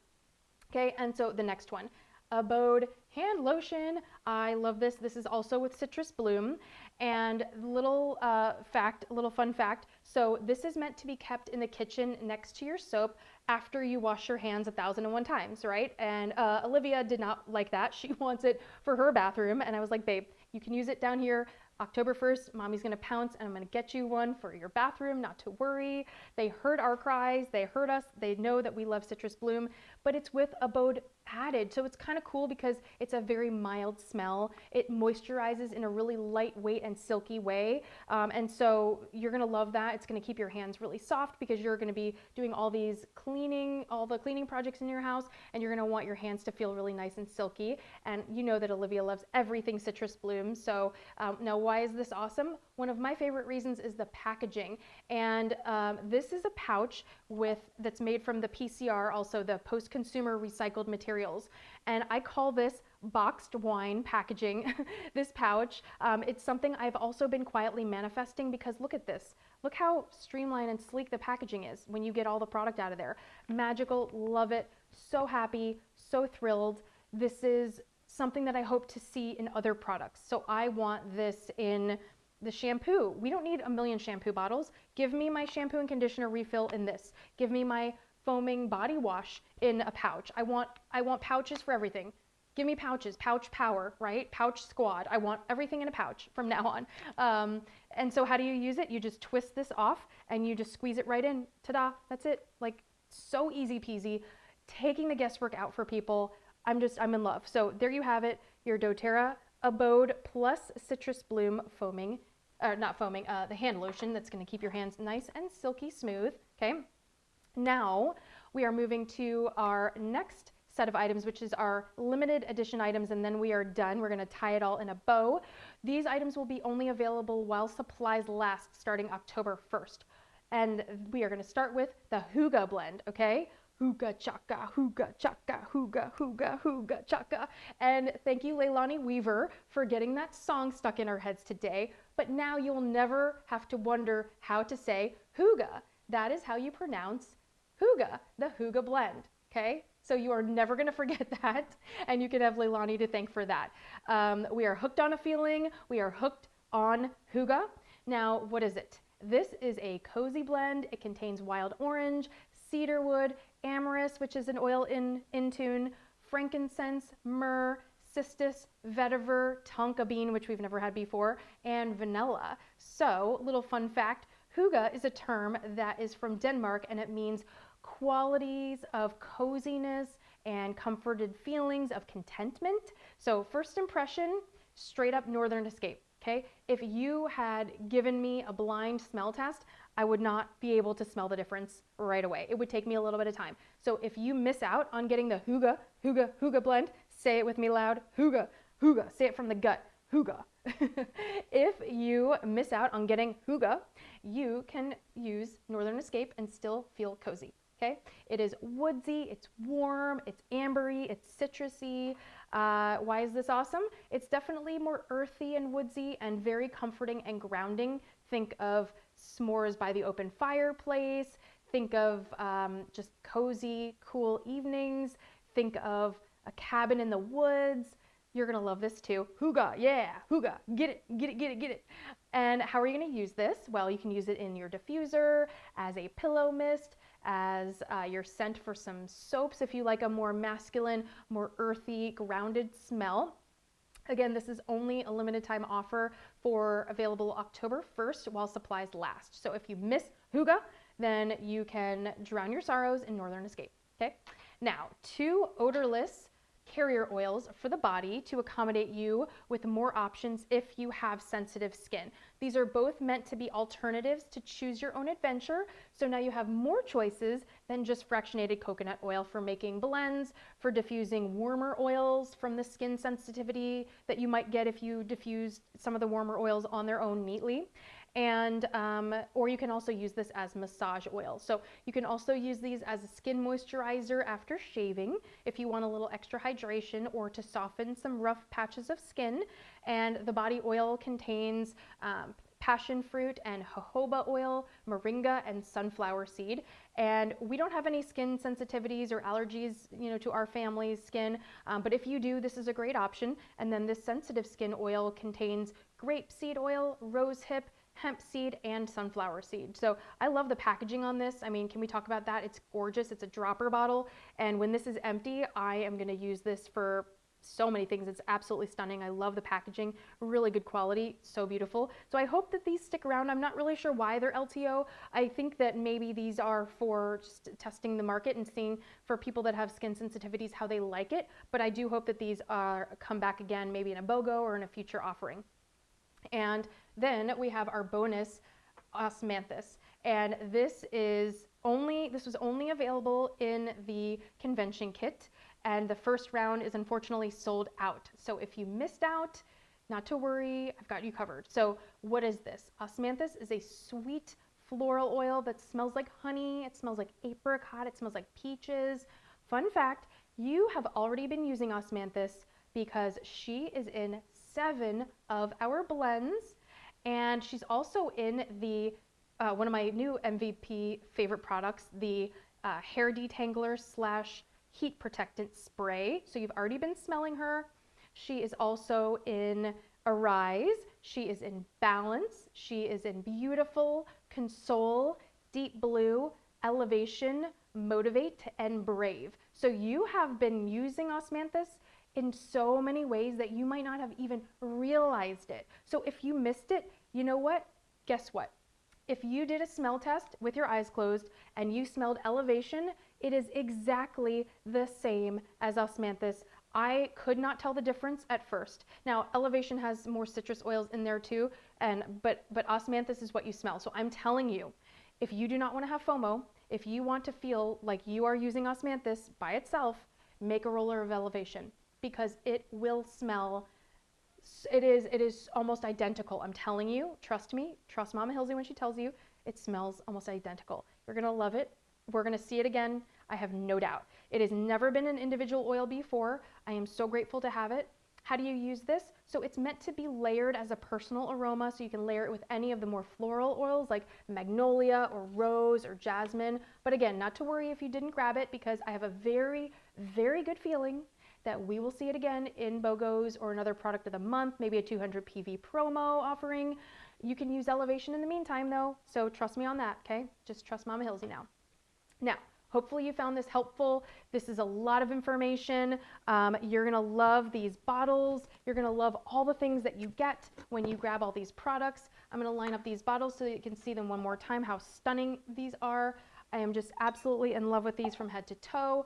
Okay, and so the next one, Abode hand lotion. I love this. This is also with citrus bloom. And little fun fact. So this is meant to be kept in the kitchen next to your soap after you wash your hands 1,001 times, right? And Olivia did not like that. She wants it for her bathroom. And I was like, babe, you can use it down here. October 1st, mommy's gonna pounce and I'm gonna get you one for your bathroom, not to worry. They heard our cries, they heard us, they know that we love citrus bloom, but it's with Abode added. So it's kind of cool because it's a very mild smell. It moisturizes in a really lightweight and silky way. And so you're gonna love that. It's gonna keep your hands really soft because you're gonna be doing all the cleaning projects in your house, and you're gonna want your hands to feel really nice and silky. And you know that Olivia loves everything citrus bloom. So now why is this awesome? One of my favorite reasons is the packaging. And this is a pouch that's made from the PCR, also the post-consumer recycled materials. And I call this boxed wine packaging, this pouch. It's something I've also been quietly manifesting because look at this. Look how streamlined and sleek the packaging is when you get all the product out of there. Magical, love it, so happy, so thrilled. This is something that I hope to see in other products. So I want this in the shampoo. We don't need a million shampoo bottles. Give me my shampoo and conditioner refill in this. Give me my foaming body wash in a pouch. I want pouches for everything. Give me pouches, pouch power, right? Pouch squad. I want everything in a pouch from now on. And so how do you use it? You just twist this off and you just squeeze it right in. Ta-da, that's it. Like so easy peasy, taking the guesswork out for people. I'm in love. So there you have it, your doTERRA Abode plus citrus bloom the hand lotion that's gonna keep your hands nice and silky smooth, okay? Now we are moving to our next set of items, which is our limited edition items, and then we are done. We're gonna tie it all in a bow. These items will be only available while supplies last, starting October 1st. And we are gonna start with the Hygge blend, okay? Hygge chaka, Hygge chaka, Hygge, Hygge, Hygge chaka. And thank you, Leilani Weaver, for getting that song stuck in our heads today. But now you'll never have to wonder how to say Hygge. That is how you pronounce Hygge, the Hygge blend, okay? So you are never gonna forget that, and you can have Leilani to thank for that. We are hooked on a feeling. We are hooked on Hygge. Now, what is it? This is a cozy blend. It contains wild orange, cedarwood, amyris, which is an oil in tune, frankincense, myrrh, cistus, vetiver, tonka bean, which we've never had before, and vanilla. So, little fun fact, Hygge is a term that is from Denmark, and it means qualities of coziness and comforted feelings of contentment. So first impression, straight up Northern Escape, okay? If you had given me a blind smell test, I would not be able to smell the difference right away. It would take me a little bit of time. So if you miss out on getting the Hygge, Hygge, Hygge blend, say it with me loud, Hygge, Hygge, say it from the gut, Hygge. If you miss out on getting Hygge, you can use Northern Escape and still feel cozy. Okay, it is woodsy, it's warm, it's ambery, it's citrusy. Why is this awesome? It's definitely more earthy and woodsy and very comforting and grounding. Think of s'mores by the open fireplace. Think of just cozy, cool evenings. Think of a cabin in the woods. You're gonna love this too. Hygge, yeah, Hygge, get it, get it, get it, get it. And how are you gonna use this? Well, you can use it in your diffuser, as a pillow mist, as your scent for some soaps if you like a more masculine, more earthy, grounded smell. Again, this is only a limited time offer for available October 1st while supplies last. So if you miss Hygge, then you can drown your sorrows in Northern Escape, okay? Now, 2 odorless carrier oils for the body to accommodate you with more options if you have sensitive skin. These are both meant to be alternatives to choose your own adventure. So now you have more choices than just fractionated coconut oil for making blends, for diffusing warmer oils from the skin sensitivity that you might get if you diffused some of the warmer oils on their own neatly. And or you can also use this as massage oil. So you can also use these as a skin moisturizer after shaving if you want a little extra hydration or to soften some rough patches of skin. And the body oil contains passion fruit and jojoba oil, moringa, and sunflower seed. And we don't have any skin sensitivities or allergies, to our family's skin. But if you do, this is a great option. And then this sensitive skin oil contains grapeseed oil, rosehip, hemp seed, and sunflower seed. So I love the packaging on this. I mean, can we talk about that? It's gorgeous. It's a dropper bottle. And when this is empty, I am going to use this for so many things. It's absolutely stunning. I love the packaging, really good quality, so beautiful. So I hope that these stick around. I'm not really sure why they're LTO. I think that maybe these are for just testing the market and seeing for people that have skin sensitivities how they like it. But I do hope that these come back again, maybe in a BOGO or in a future offering. And then we have our bonus Osmanthus. And this was only available in the convention kit. And the first round is unfortunately sold out. So if you missed out, not to worry, I've got you covered. So what is this? Osmanthus is a sweet floral oil that smells like honey. It smells like apricot. It smells like peaches. Fun fact, you have already been using Osmanthus because she is in 7 of our blends. And she's also in the one of my new MVP favorite products, the hair detangler / heat protectant spray. So you've already been smelling her. She is also in Arise. She is in Balance. She is in Beautiful, Console, Deep Blue, Elevation, Motivate, and Brave. So you have been using Osmanthus in so many ways that you might not have even realized it. So if you missed it, you know what? Guess what? If you did a smell test with your eyes closed and you smelled Elevation, it is exactly the same as Osmanthus. I could not tell the difference at first. Now, Elevation has more citrus oils in there too, but Osmanthus is what you smell. So I'm telling you, if you do not want to have FOMO, if you want to feel like you are using Osmanthus by itself, make a roller of Elevation because it will smell. It is almost identical. I'm telling you, trust me, trust Mama Hilsey when she tells you, it smells almost identical. You're gonna love it. We're gonna see it again. I have no doubt. It has never been an individual oil before. I am so grateful to have it. How do you use this? So it's meant to be layered as a personal aroma, so you can layer it with any of the more floral oils like magnolia or rose or jasmine. But again, not to worry if you didn't grab it because I have a very, very good feeling that we will see it again in BOGOs or another product of the month, maybe a 200 PV promo offering. You can use Elevation in the meantime though, so trust me on that, okay? Just trust Mama Hilsey now. Now, hopefully you found this helpful. This is a lot of information. You're gonna love these bottles. You're gonna love all the things that you get when you grab all these products. I'm gonna line up these bottles so that you can see them one more time, how stunning these are. I am just absolutely in love with these from head to toe.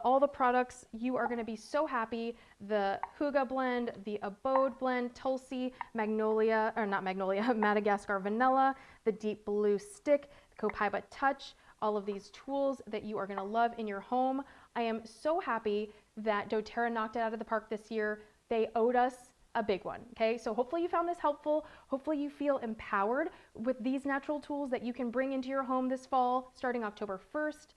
All the products, you are going to be so happy. The Huga blend, the Abode blend, Tulsi, Magnolia, or not Magnolia, Madagascar Vanilla, the Deep Blue Stick, the Copaiba Touch, all of these tools that you are going to love in your home. I am so happy that doTERRA knocked it out of the park this year. They owed us a big one, okay? So hopefully you found this helpful. Hopefully you feel empowered with these natural tools that you can bring into your home this fall, starting October 1st.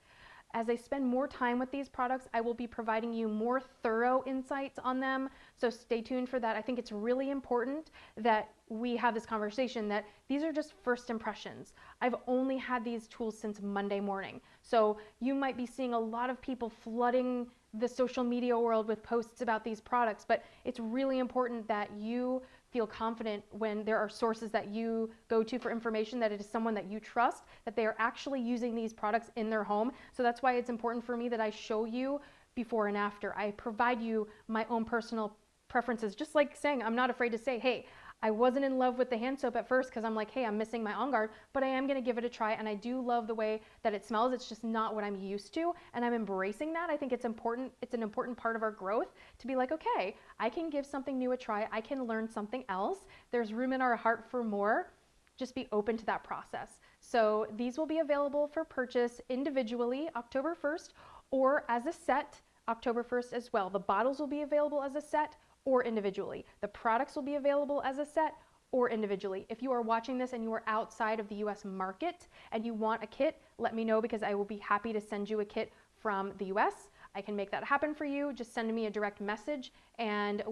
As I spend more time with these products, I will be providing you more thorough insights on them. So stay tuned for that. I think it's really important that we have this conversation that these are just first impressions. I've only had these tools since Monday morning. So you might be seeing a lot of people flooding the social media world with posts about these products, but it's really important that you feel confident when there are sources that you go to for information, that it is someone that you trust, that they are actually using these products in their home. So that's why it's important for me that I show you before and after. I provide you my own personal preferences, just like saying, I'm not afraid to say, hey, I wasn't in love with the hand soap at first because I'm like, hey, I'm missing my OnGuard, but I am going to give it a try. And I do love the way that it smells. It's just not what I'm used to. And I'm embracing that. I think it's important. It's an important part of our growth to be like, okay, I can give something new a try. I can learn something else. There's room in our heart for more. Just be open to that process. So these will be available for purchase individually October 1st or as a set October 1st as well. The bottles will be available as a set or individually. The products will be available as a set or individually. If you are watching this and you are outside of the US market and you want a kit, let me know because I will be happy to send you a kit from the US. I can make that happen for you. Just send me a direct message and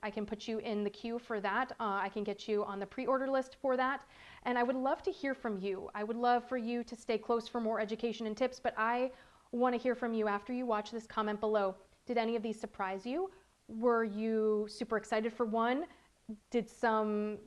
I can put you in the queue for that. I can get you on the pre-order list for that. And I would love to hear from you. I would love for you to stay close for more education and tips, but I want to hear from you after you watch this. Comment below. Did any of these surprise you? Were you super excited for one?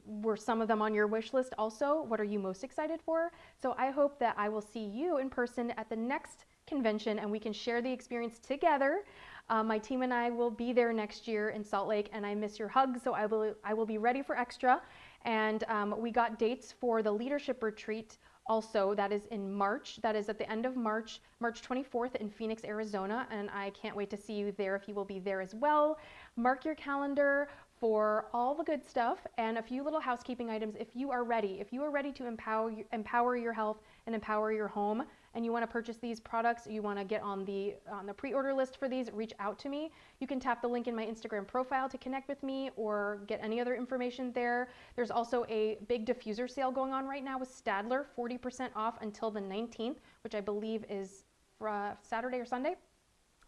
Were some of them on your wish list also? What are you most excited for? So I hope that I will see you in person at the next convention and we can share the experience together. My team and I will be there next year in Salt Lake, and I miss your hugs, so I will be ready for extra. And we got dates for the leadership retreat also. That is in March. That is at the end of March, March 24th in Phoenix, Arizona, and I can't wait to see you there if you will be there as well. Mark your calendar for all the good stuff and a few little housekeeping items. If you are ready to empower your health and empower your home, and you want to purchase these products, you want to get on the pre-order list for these, reach out to me. You can tap the link in my Instagram profile to connect with me or get any other information there. There's also a big diffuser sale going on right now with Stadler, 40% off until the 19th, which I believe is Saturday or Sunday.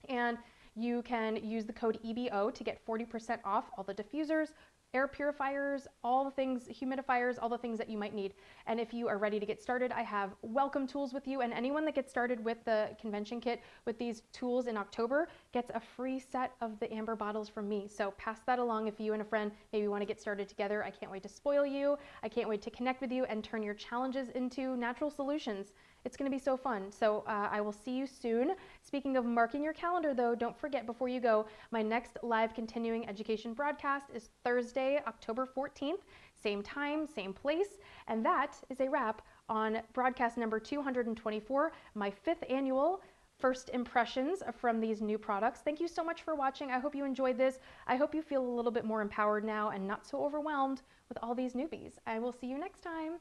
And you can use the code EBO to get 40% off all the diffusers, air purifiers, all the things, humidifiers, all the things that you might need. And if you are ready to get started, I have welcome tools with you. And anyone that gets started with the convention kit with these tools in October gets a free set of the amber bottles from me. So pass that along if you and a friend maybe want to get started together. I can't wait to spoil you. I can't wait to connect with you and turn your challenges into natural solutions. It's going to be so fun. So I will see you soon. Speaking of marking your calendar though, don't forget before you go, my next live continuing education broadcast is Thursday, October 14th, same time, same place. And that is a wrap on broadcast number 224, my 5th annual first impressions from these new products. Thank you so much for watching. I hope you enjoyed this. I hope you feel a little bit more empowered now and not so overwhelmed with all these newbies. I will see you next time.